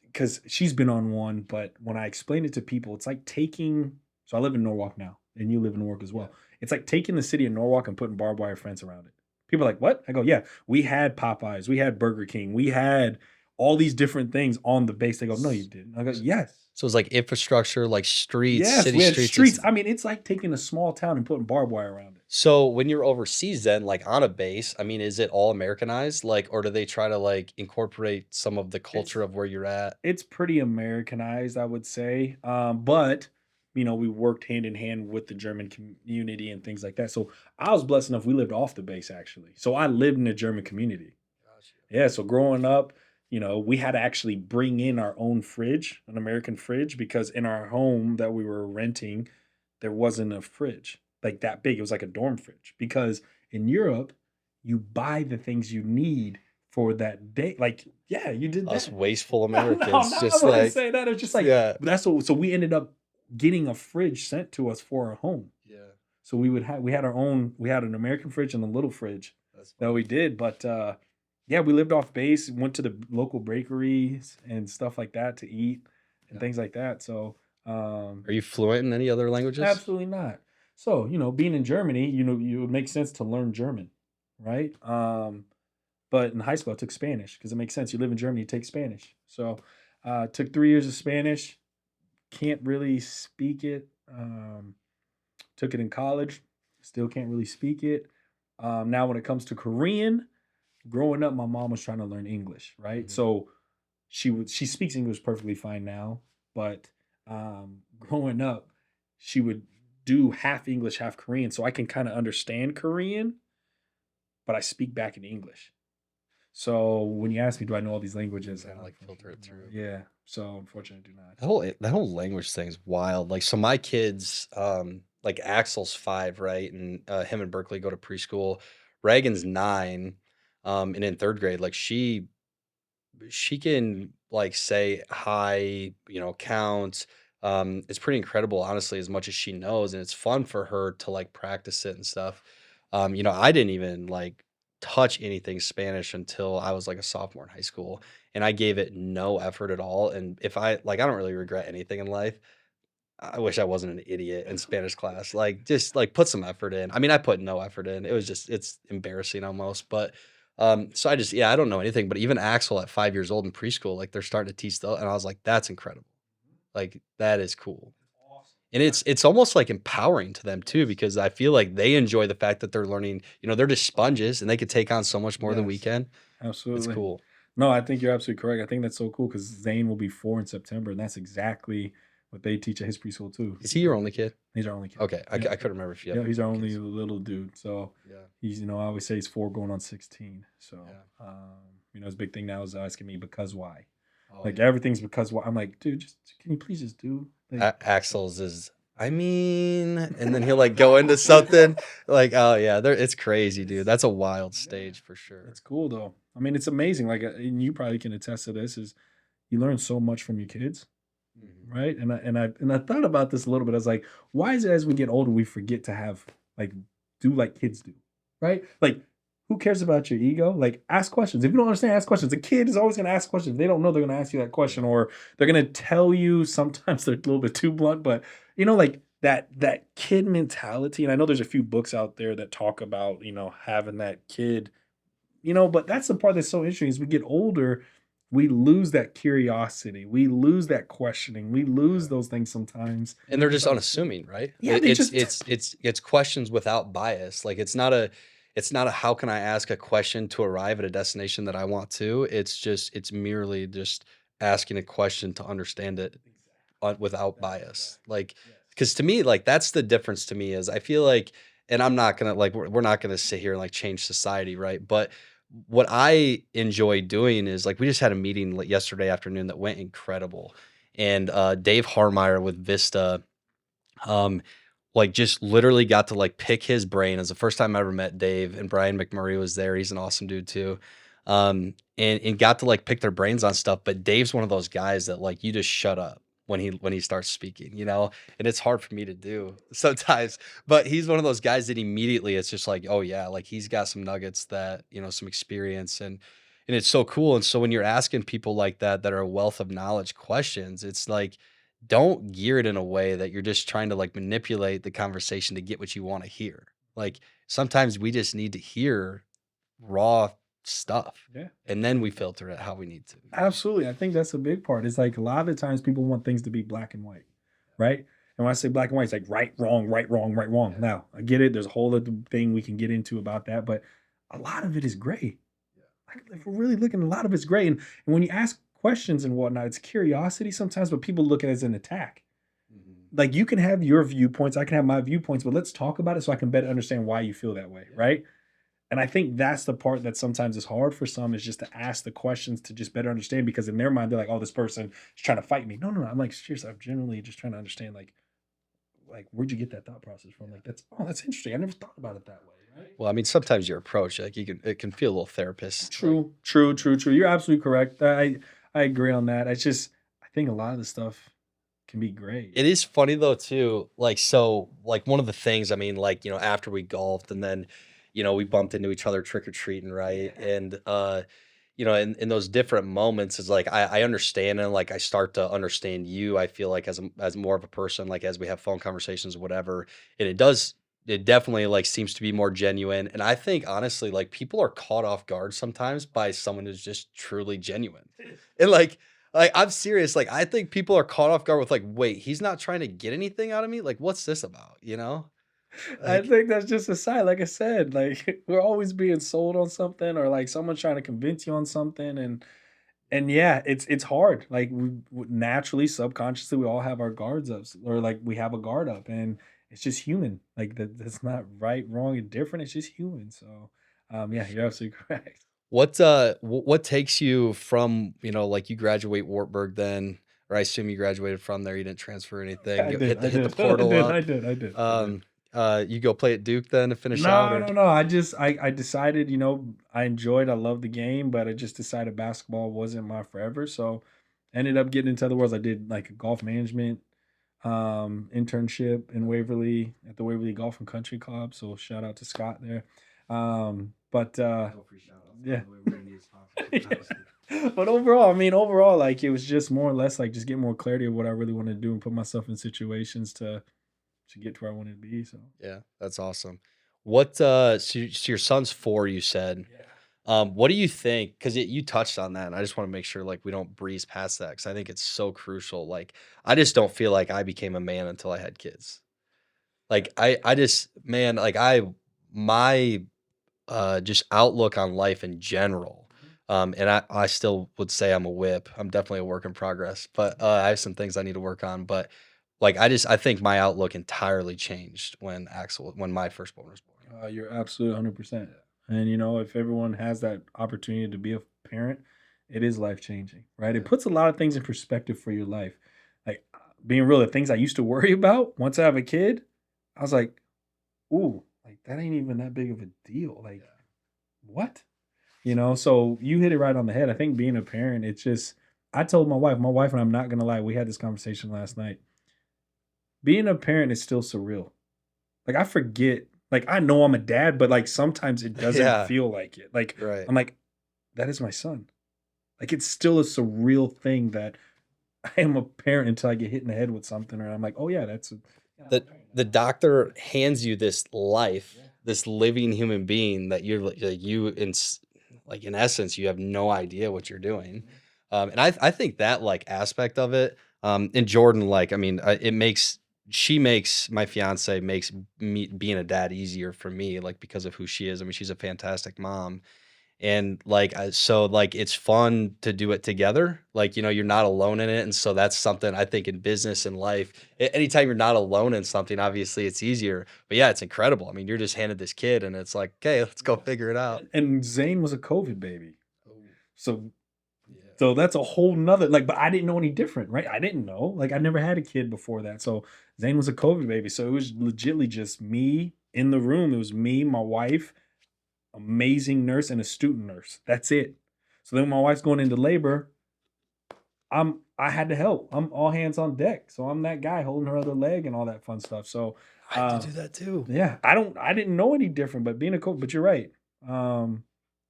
because she's been on one, but when I explain it to people, it's like taking. So I live in Norwalk now, and you live in Norwalk as Yeah. well. It's like taking the city of Norwalk and putting barbed wire fence around it. People are like, "What?" I go, "Yeah, we had Popeyes, we had Burger King, we had all these different things on the base." They go, "No, you didn't." I go, "Yes." So it's like infrastructure, like streets, Yes, city we had streets. It's streets. I mean, it's like taking a small town and putting barbed wire around it. so when you're overseas then, like on a base, I mean, is it all Americanized? Like, or do they try to like incorporate some of the It's culture of where you're at? it's pretty Americanized, I would say. But we worked hand in hand with the German community and things like that. So I was blessed enough. We lived off the base actually, so I lived in a German community. Gotcha. Yeah, so growing up, we had to actually bring in our own fridge, an American fridge, because in our home that we were renting, there wasn't a fridge like that big. It was like a dorm fridge because in Europe, you buy the things you need for that day. Like, yeah, you did Us that. wasteful No, no, Americans, no, I just wouldn't like, say that. It's just like yeah, that's what. So we ended up getting a fridge sent to us for our home. yeah, So we had our own. We had an American fridge and a little fridge that's that funny. we did. But yeah, we lived off base. Went to the local bakeries and stuff like that to eat and Yeah. things like that. So um, Are you fluent in any other languages? absolutely not. So being in Germany, it would make sense to learn German, right? But in high school, I took Spanish because it makes sense. You live in Germany, you take Spanish. So took 3 years of Spanish. Can't really speak it. Took it in college. Still can't really speak it. Now, when it comes to Korean, growing up, my mom was trying to learn English, right? Mhm. So she speaks English perfectly fine now, but growing up, she would do half English, half Korean, so I can kind of understand Korean, but I speak back in English. So when you ask me, do I know all these You can languages? kind of like filter Unfortunately, it no. through. Yeah. So unfortunately, I do not. That whole language thing is wild. Like, so my kids, like Axel's 5, right? And him and Berkeley go to preschool. Reagan's 9, and in third grade, like she can like say hi, you know, count. It's pretty incredible, honestly, as much as she knows, and it's fun for her to like practice it and stuff. You know, I didn't even like touch anything Spanish until I was like a sophomore in high school, and I gave it no effort at all. And if I like, I don't really regret anything in life. I wish I wasn't an idiot in Spanish class. Like, just like put some effort in. I mean, I put no effort in. It was just, it's embarrassing almost. But so I just, yeah, I don't know anything. But even Axel at 5 years old in preschool, like they're starting to teach and I was like, that's incredible. Like that is cool. That's awesome. And it's almost, like, empowering to them too Yes. because I feel like they enjoy the fact that they're learning, they're just sponges and they could take on so much more than we Yes. can. It's Absolutely. cool. No, I think you're absolutely correct. I think that's so cool because Zane will be 4 in September, and that's exactly what they teach at his preschool too. Is he your only kid? He's our only kid. Okay, Yeah. I couldn't remember if you have Yeah, he's our more only kids. little dude. So Yeah, he's, I always say he's 4 going on 16. So, yeah. his big thing now is asking me because why? Oh, Like yeah. everything's because why. I'm like, dude, just can you please just do like Axel's is, "I mean," and then he'll, like, go into something, like, oh, yeah, it's crazy, dude. it's That's a wild yeah. stage for sure. It's cool though. I mean, it's amazing. Like, and you probably can attest to this. Is you learn so much from your kids, Mhm. right? And I thought about this a little bit. I was like, why is it as we get older we forget to have like do like kids do, right? Like, who cares about your ego? Like, ask questions. If you don't understand, ask questions. A kid is always going to ask questions. If they don't know, they're going to ask you that question, Yeah. or they're going to tell you. Sometimes they're a little bit too blunt, but like that kid mentality. And I know there's a few books out there that talk about having that kid. But that's the part that's so interesting. As we get older, we lose that curiosity. We lose that questioning. We lose Yeah. those things sometimes. And they're just unassuming, right? Yeah, they just It's questions without bias. Like, it's not a how can I ask a question to arrive at a destination that I want to. It's merely just asking a question to understand it without That's bias. exactly. Like, Yes. because to me, like, that's the difference to me is I feel like, and I'm not gonna like we're not gonna sit here and like change society, right? But what I enjoy doing is like we just had a meeting like yesterday afternoon that went incredible. And Dave Harmeyer with Vista, um, like, just literally got to, like, pick his brain. It's the first time I ever met Dave, and Brian McMurray was there. He's an awesome dude too. And got to, like, pick their brains on stuff, but Dave's one of those guys that, like, you just shut up when he starts speaking, and it's hard for me to do sometimes, but he's one of those guys that immediately it's just like, "Oh, yeah," like, he's got some nuggets that, some experience, and it's so cool, and so when you're asking people like that are a wealth of knowledge questions, it's like, don't gear it in a way that you're just trying to like manipulate the conversation to get what you want to hear. Like sometimes we just need to hear raw stuff Yeah. and then we filter it how we need to. Absolutely. I think that's a big part. It's like a lot of the times people want things to be black and white, right? And when I say black and white, it's like right, wrong, right, wrong, right, wrong. Yeah. Now, I get it. There's a whole other thing we can get into about that, but a lot of it is gray. Like, if we're really looking, a lot of it's gray. And when you ask questions and whatnot, it's curiosity sometimes, but people look at it as an attack. Mhm. Like, you can have your viewpoints, I can have my viewpoints, but let's talk about it so I can better understand why you feel that way, Yeah. right? And I think that's the part that sometimes is hard for some is just to ask the questions to just better understand because in their mind they're like, "Oh, this person is trying to fight me." No, no, no. I'm like, seriously, I'm generally just trying to understand like where'd you get that thought process from? Like that's interesting. I never thought about it that way, right? Well, I mean, sometimes your approach, like it can feel a little therapist. Like True, true, true, true. You're absolutely correct. I agree on that. It's just I think a lot of the stuff can be gray. it is funny though too. Like so, like one of the things I mean, like after we golfed and then, we bumped into each other trick or treating, right? Yeah. And in those different moments, it's like I understand and like I start to understand you. I feel like as more of a person, like as we have phone conversations, or whatever, and it definitely like seems to be more genuine. And I think honestly, like people are caught off guard sometimes by someone who's just truly genuine. And like I'm serious. Like I think people are caught off guard with like, wait, he's not trying to get anything out of me. Like, what's this about? I Like think that's just a sign. Like I said, like we're always being sold on something or like someone's trying to convince you on something and yeah, it's hard. Like we naturally, subconsciously, we all have our guards up, or like we have a guard up, and it's just human. Like that's not right, wrong, and different. It's just human. So, for yeah, you're sure. absolutely correct. What takes you from, like you graduate Wartburg then, or I assume you graduated from there, you didn't transfer or anything. I You did, hit the I hit the did, I portal did, I up. did, I did, I did. Um you go play at Duke then to finish out No, or no, no. I decided, I enjoyed, I love the game, but I just decided basketball wasn't my forever. So, I ended up getting into other worlds. I did like a golf management internship in Waverly at the Waverly Golf and Country Club. So shout out to Scott there. But no free shout outs by yeah. the way, we're gonna need a sponsorship for that Yeah. one. But overall, I mean, overall, like it was just more or less like just get more clarity of what I really want to do and put myself in situations to get to where I wanted to be. So Yeah, that's awesome. So your son's 4, you said. yeah. What do you think? Because you touched on that, and I just want to make sure like we don't breeze past that because I think it's so crucial. Like, I just don't feel like I became a man until I had kids. Like, I just man, like my just outlook on life in general. And I still would say I'm a whip. I'm definitely a work in progress, but I have some things I need to work on. But like, I think my outlook entirely changed when my firstborn was born. You're absolutely 100%. And if everyone has that opportunity to be a parent, it is life changing, right? It Yeah. puts a lot of things in perspective for your life. Like being real, the things I used to worry about once I have a kid, I was like, ooh, like that ain't even that big of a deal. Like, Yeah. what? So you hit it right on the head. I think being a parent, it's just, I told my wife, and I'm not going to lie, we had this conversation last night. Being a parent is still surreal. Like, I forget, like, I know I'm a dad, but, like, sometimes it doesn't Yeah. feel like it. Like, Right. I'm like, "That is my son." Like, it's still a surreal thing that I am a parent until I get hit in the head with something, or I'm like, "Oh, yeah, that's a yeah, I'm a The parent the now." doctor hands you this life, Yeah. this living human being that you're like you like in essence you have no idea what you're doing. Mhm. And I think that like aspect of it, and Jordan, like I mean, she makes my fiance makes me being a dad easier for me, like because of who she is. I mean, she's a fantastic mom, and like so like it's fun to do it together, like you're not alone in it, and so that's something I think in business and life, anytime you're not alone in something, obviously it's easier, but yeah, it's incredible. I mean, you're just handed this kid and it's like, okay, let's go Yeah. figure it out. And Zane was a COVID baby. Oh, So yeah. so that's a whole nother like, but I didn't know any different, right? I didn't know. Like, I never had a kid before that. So Zane was a COVID baby. So it was legitly just me in the room. It was me, my wife, amazing nurse, and a student nurse. That's it. So then my wife's going into labor. I had to help. I'm all hands on deck. So I'm that guy holding her other leg and all that fun stuff. So I had to uh do that too. yeah, I didn't know any different, but being a coach, but you're right. Um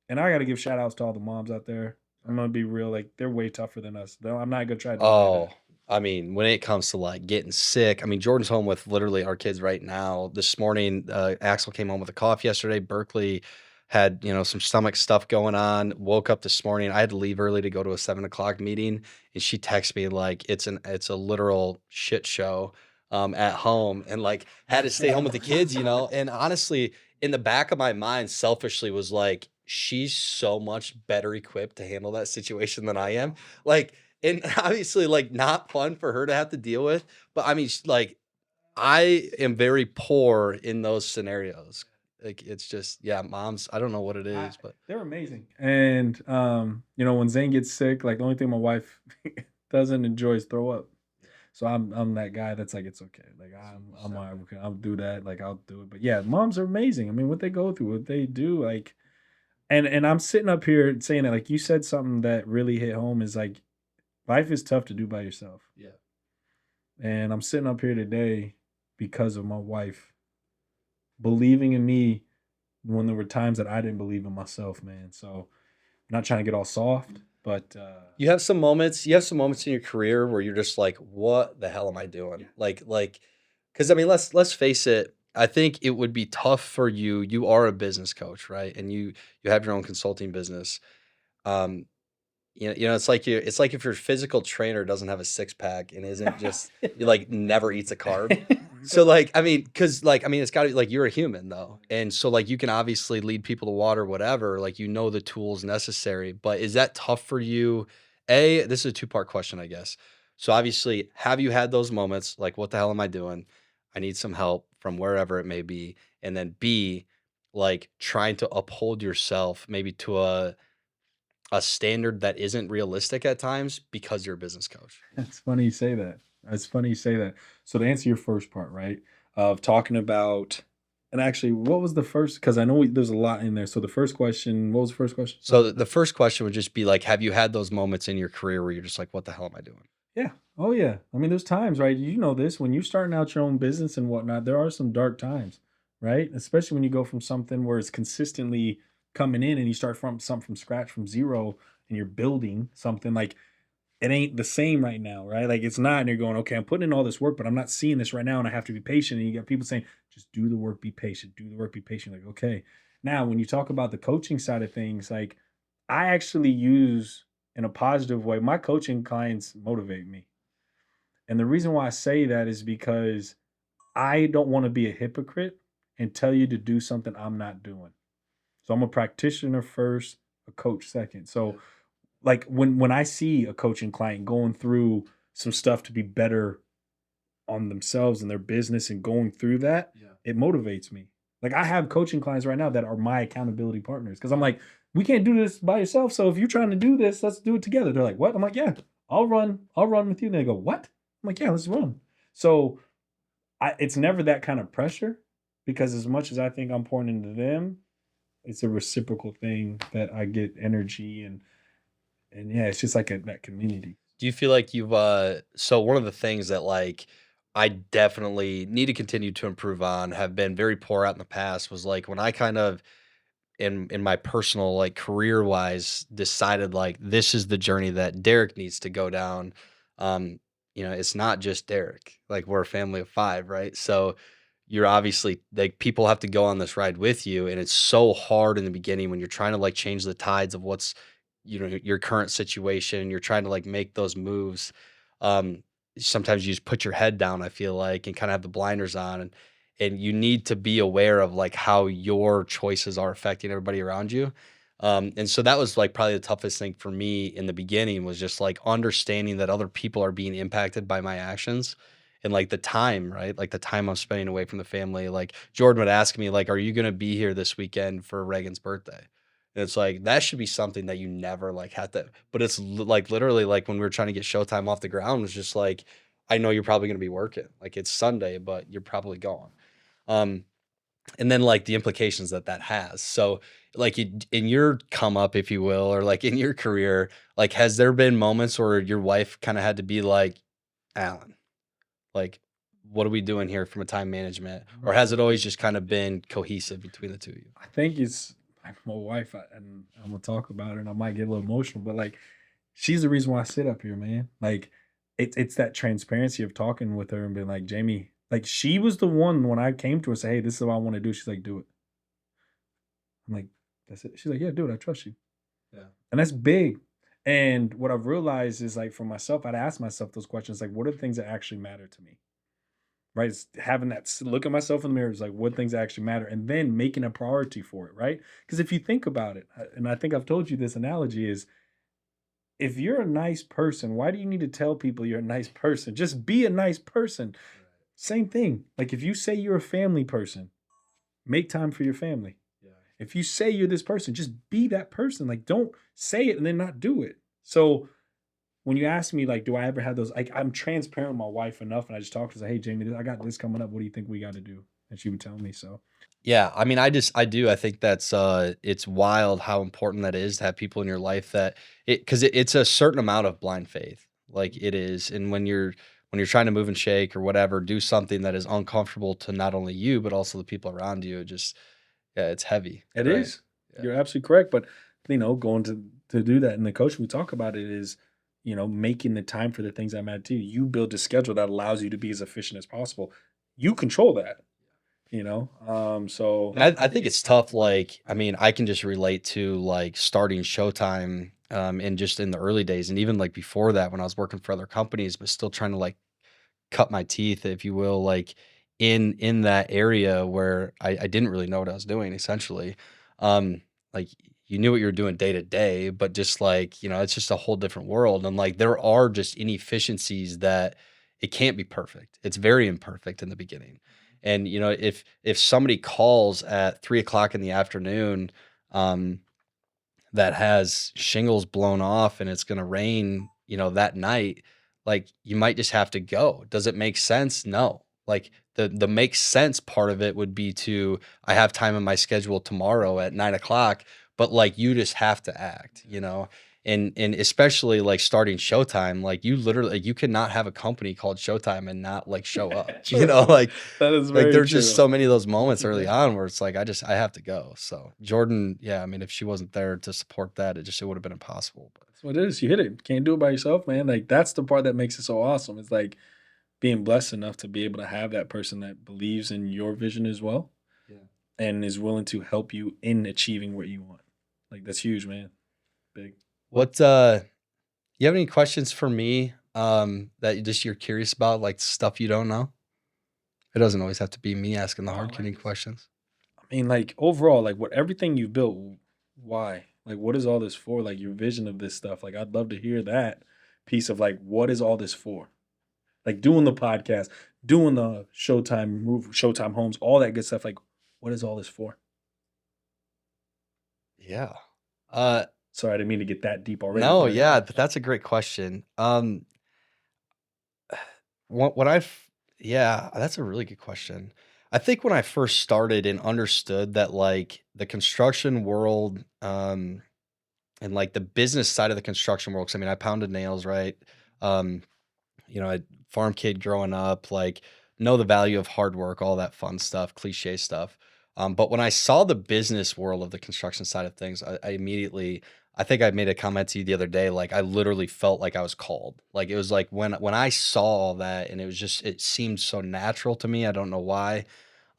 and I gotta give shout outs to all the moms out there. I'm gonna be real, like they're way tougher than us. Though I'm not gonna try to deny Oh, that. I mean, when it comes to like getting sick, I mean, Jordan's home with literally our kids right now. This morning, Axel came home with a cough yesterday. Berkeley had, some stomach stuff going on. Woke up this morning. I had to leave early to go to a 7 o'clock meeting. And she texted me like it's a literal shit show at home, and like had to stay home with the kids, And honestly, in the back of my mind, selfishly was like, she's so much better equipped to handle that situation than I am. Like, and obviously, like, not fun for her to have to deal with, but I mean, like, I am very poor in those scenarios. Like, it's just yeah, moms, I don't know what it I is, but They're amazing. And when Zane gets sick, like the only thing my wife doesn't enjoy is throw up. So I'm that guy that's like, it's okay. Like I'm all right, okay, I'll do that. Like I'll do it. But yeah, moms are amazing. I mean, what they go through, what they do, like and I'm sitting up here saying that, like you said something that really hit home is like life is tough to do by yourself. yeah. And I'm sitting up here today because of my wife believing in me when there were times that I didn't believe in myself, man. So I'm not trying to get all soft, but You have some moments in your career where you're just like, "What the hell am I yeah. doing?" Like, because I mean, let's face it, I think it would be tough for you. You are a business coach, right? And you have your own consulting business. Um, it's like if your physical trainer doesn't have a six pack and isn't just you like never eats a carb. So like, I mean, because like, I mean, it's got to be like you're a human though, and so like you can obviously lead people to water, whatever. Like the tools necessary, but is that tough for you? This is a two-part question, I guess. So obviously, have you had those moments like, what the hell am I doing? I need some help from wherever it may be, and then B, like trying to uphold yourself maybe to a standard that isn't realistic at times because you're a business coach. It's funny you say that. It's funny you say that. So to answer your first part, right, of talking about, and actually, what was the first? Because I know there's a lot in there. So the first question, what was the first question? So the first question would just be like, have you had those moments in your career where you're just like, what the hell am I doing? Yeah. Oh yeah. I mean, there's times, right? You know this when you're starting out your own business and whatnot. There are some dark times, right? Especially when you go from something where it's consistently coming in and you start from something from scratch, from zero, and you're building something like it ain't the same right now, right? Like it's not, and you're going, okay, I'm putting in all this work, but I'm not seeing this right now, and I have to be patient. And you got people saying, just do the work, be patient, do the work, be patient. Like, okay. Now, when you talk about the coaching side of things, like I actually use in a positive way, my coaching clients motivate me. And the reason why I say that is because I don't want to be a hypocrite and tell you to do something I'm not doing. So I'm a practitioner first, a coach second. Yeah. So like when I see a coaching client going through some stuff to be better on themselves and their business and going through that, Yeah. it motivates me. Like I have coaching clients right now that are my accountability partners because I'm like, we can't do this by yourself. So if you're trying to do this, let's do it together. They're like, what? I'm like, yeah, I'll run with you. And they go, what? I'm like, yeah, let's run. So it's never that kind of pressure because as much as I think I'm pouring into them, it's a reciprocal thing that I get energy and yeah, it's just like that community. Do you feel like you've so one of the things that like I definitely need to continue to improve on, have been very poor at in the past was like when I kind of in my personal like career wise decided like this is the journey that Derek needs to go down. Um, it's not just Derek. Like we're a family of five, right? So you're obviously like people have to go on this ride with you, and it's so hard in the beginning when you're trying to like change the tides of what's your current situation. You're trying to like make those moves. Um, Sometimes you just put your head down. I feel like and kind of have the blinders on, and you need to be aware of like how your choices are affecting everybody around you. And so that was like probably the toughest thing for me in the beginning was just like understanding that other people are being impacted by my actions and like the time, right? Like the time I'm spending away from the family. Like Jordan would ask me, like, are you gonna be here this weekend for Reagan's birthday? And it's like that should be something that you never like had to, but it's like literally like when we were trying to get Showtime off the ground, it's just like, I know you're probably gonna be working. Like it's Sunday, but you're probably gone. Um, and then like the implications that that has. So, like in your come up, if you will, or like in your career, like has there been moments where your wife kind of had to be like, Alan, like, what are we doing here from a time management, or has it always just kind of been cohesive between the two of you? I think it's like my wife, and I'm gonna talk about her, and I might get a little emotional, but like, she's the reason why I sit up here, man. Like, it's that transparency of talking with her and being like, Jamie, like, she was the one when I came to her and say, hey, this is what I want to do. She's like, do it. I'm like, that's it. She's like, yeah, do it. I trust you, Yeah. and that's big. And what I've realized is like for myself, I'd ask myself those questions like, what are the things that actually matter to me? Right? It's having that look at myself in the mirror is like what things actually matter, and then making a priority for it, right? Because if you think about it, and I think I've told you this analogy is if you're a nice person, why do you need to tell people you're a nice person? Just be a nice person. Same thing. Like if you say you're a family person, make time for your family. Yeah. If you say you're this person, just be that person. Like don't say it and then not do it. So when you ask me, like, do I ever have those? Like, I'm transparent with my wife enough, and I just talk to her, say, "Hey, Jamie, I got this coming up. What do you think we got to do?" And she would tell me. So Yeah, I mean, I do. I think that's it's wild how important that is to have people in your life that it's a certain amount of blind faith. Like it is. And when you're trying to move and shake or whatever, do something that is uncomfortable to not only you, but also the people around you. It just yeah, it's heavy. it Right. is. Yeah. You're absolutely correct. But going to do that, and the coach we talk about it is, making the time for the things that matter to you. You build a schedule that allows you to be as efficient as possible. You control that. So And I think it's tough. Like, I mean, I can just relate to like starting Showtime and just in the early days and even like before that when I was working for other companies, but still trying to like cut my teeth, if you will, like in that area where I didn't really know what I was doing essentially. Um, like you knew what you were doing day to day, but just like, it's just a whole different world. And like there are just inefficiencies that it can't be perfect. It's very imperfect in the beginning. And if somebody calls at 3 o'clock in the afternoon, um, that has shingles blown off and it's going to rain, that night, like you might just have to go. Does it make sense? No. Like the make sense part of it would be to I have time in my schedule tomorrow at 9 o'clock, but like you just have to act. And especially like starting Showtime, like you literally like, you cannot have a company called Showtime and not like show up. true. That is Like, very there's just true. so many of those moments early on where it's like, I have to go. So, Jordan, yeah, I mean, if she wasn't there to support that, it would have been impossible, but That's what it is. You hit it. Can't do it by yourself, man. Like that's the part that makes it so awesome. It's like being blessed enough to be able to have that person that believes in your vision as well. yeah. and is willing to help you in achieving what you want. Like that's huge, man. Big. What you have any questions for me that you're curious about, like stuff you don't know? It doesn't always have to be me asking the hard hitting questions. I mean, like overall, like what everything you've built, why? Like, what is all this for? Like your vision of this stuff. Like, I'd love to hear that piece of like, what is all this for? Like doing the podcast, doing the Showtime homes, all that good stuff. Like, what is all this for? Yeah. Uh Sorry, I didn't mean to get that deep already, no, but yeah, but that's a great question. What I've yeah, that's a really good question. I think when I first started and understood that like the construction world and like the business side of the construction world, 'cause I mean I pounded nails, right? Um I farm kid growing up, like know the value of hard work, all that fun stuff, cliche stuff. But when I saw the business world of the construction side of things, I immediately, I think I made a comment to you the other day, like I literally felt like I was called. Like it was like when I saw that, and it was just it seemed so natural to me. I don't know why.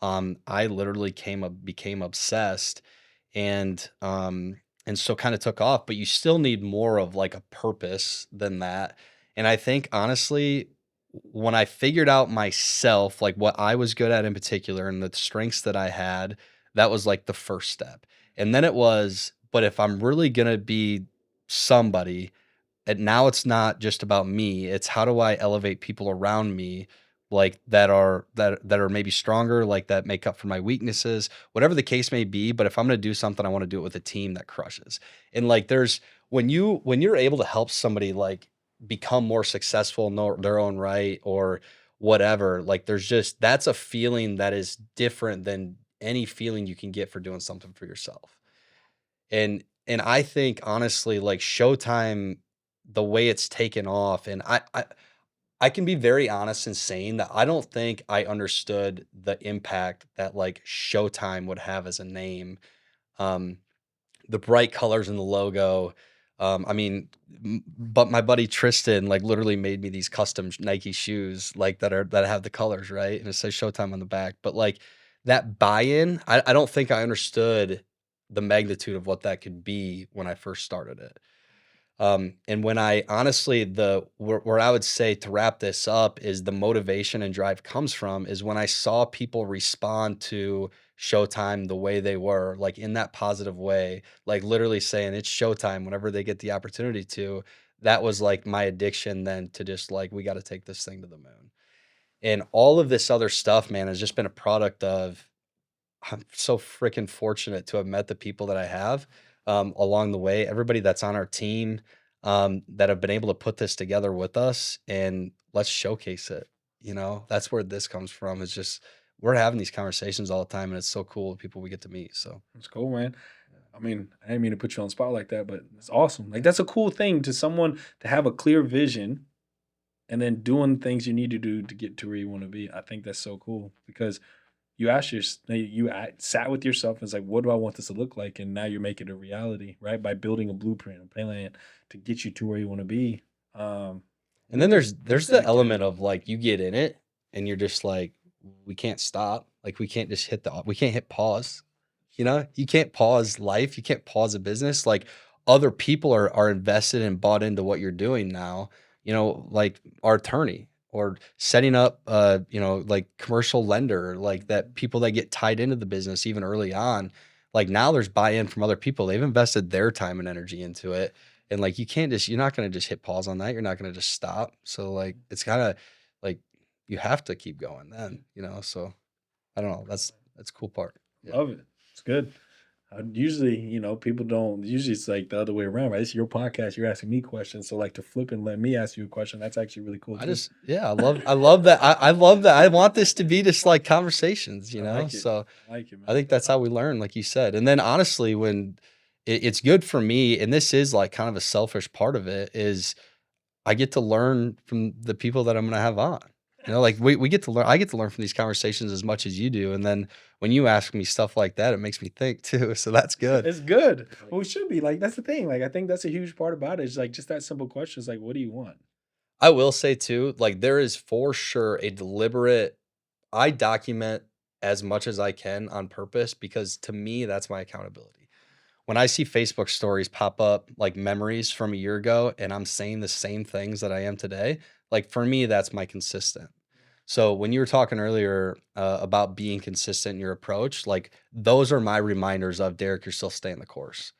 I literally became obsessed and so kind of took off, but you still need more of like a purpose than that. And I think honestly, when I figured out myself, like what I was good at in particular and the strengths that I had, that was like the first step. And then it was, but if I'm really going to be somebody, and now it's not just about me, it's how do I elevate people around me like that are maybe stronger, like that make up for my weaknesses, whatever the case may be. But if I'm going to do something, I want to do it with a team that crushes. And like there's when you're able to help somebody like become more successful in their own right or whatever, like there's just that's a feeling that is different than any feeling you can get for doing something for yourself. And I think honestly, like Showtime, the way it's taken off, and I can be very honest in saying that I don't think I understood the impact that like Showtime would have as a name. Um, the bright colors in the logo. I mean, but my buddy Tristan like literally made me these custom Nike shoes like that have the colors right, and it says Showtime on the back. But like that buy-in, I don't think I understood the magnitude of what that could be when I first started it. And when I honestly, where I would say to wrap this up is the motivation and drive comes from is when I saw people respond to Showtime the way they were, like in that positive way, like literally saying it's Showtime whenever they get the opportunity to. That was like my addiction then to just like, we got to take this thing to the moon. And all of this other stuff, man, has just been a product of I'm so freaking fortunate to have met the people that I have along the way. Everybody that's on our team that have been able to put this together with us, and let's showcase it. That's where this comes from. It's just we're having these conversations all the time, and it's so cool the people we get to meet. So it's cool, man. I mean, I didn't mean to put you on the spot like that, but it's awesome. Like that's a cool thing to someone to have a clear vision and then doing things you need to do to get to where you want to be. I think that's so cool because you asked your sat with yourself and it's like, what do I want this to look like? And now you're making it a reality, right? By building a blueprint, a plan to get you to where you want to be. I And then think there's the that's element good. of like you get in it and you're just like, we can't stop. Like we can't just we can't hit pause. You can't pause life. You can't pause a business. Like other people are invested and bought into what you're doing now. Like our attorney or setting up like commercial lender, like that people that get tied into the business even early on. Like now there's buy-in from other people. They've invested their time and energy into it. And like you're not gonna just hit pause on that. You're not gonna just stop. So like it's kinda like you have to keep going then. So I don't know. That's a cool part. Yeah. Love it. It's good. Usually, people don't. Usually, it's like the other way around, right? It's your podcast. You're asking me questions, so like to flip and let me ask you a question. That's actually really cool I too. just yeah, I love that. I love that. I want this to be just like conversations. I like it. So I like it, I man. think that's how we learn, like you said. And then honestly, when it's good for me, and this is like kind of a selfish part of it, is I get to learn from the people that I'm gonna have on. Like we get to learn. I get to learn from these conversations as much as you do. And then when you ask me stuff like that, it makes me think too. So that's good. It's good. Well, it should be like that's the thing. Like I think that's a huge part about it. It's like just that simple question. It's like, what do you want? I will say too, like there is for sure a deliberate. I document as much as I can on purpose because to me, that's my accountability. When I see Facebook stories pop up like memories from a year ago and I'm saying the same things that I am today, like for me, that's my consistent. So when you were talking earlier about being consistent in your approach, like those are my reminders of Derek, you're still staying the course.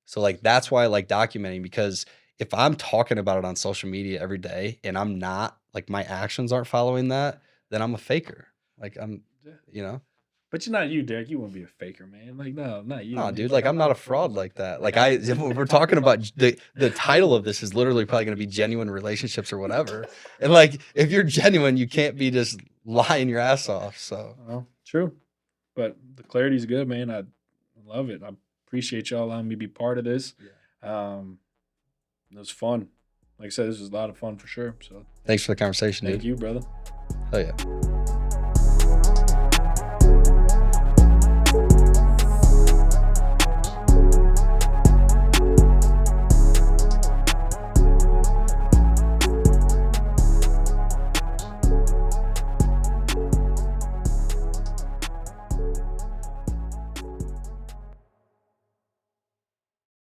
So like that's why I like documenting because if I'm talking about it on social media every day and I'm not like my actions aren't following that, then I'm a faker. Like I'm, Yeah. you know, But you're not you, Derek. You wouldn't be a faker, man. Like, no, not you, no, man. dude, Like, like I'm I'm not not a a fraud fraud like like that. that. Like, Like I, if we're talking about the title of this is literally probably going to be genuine relationships or whatever. And like if you're genuine, you can't be just lying your ass off. So true. But the clarity's good, man. I love it. I appreciate y'all allowing me to be part of this. yeah. Um, it was fun. Like I said, this was a lot of fun for sure. So Thanks for the conversation, thank dude. you, brother. Hell yeah.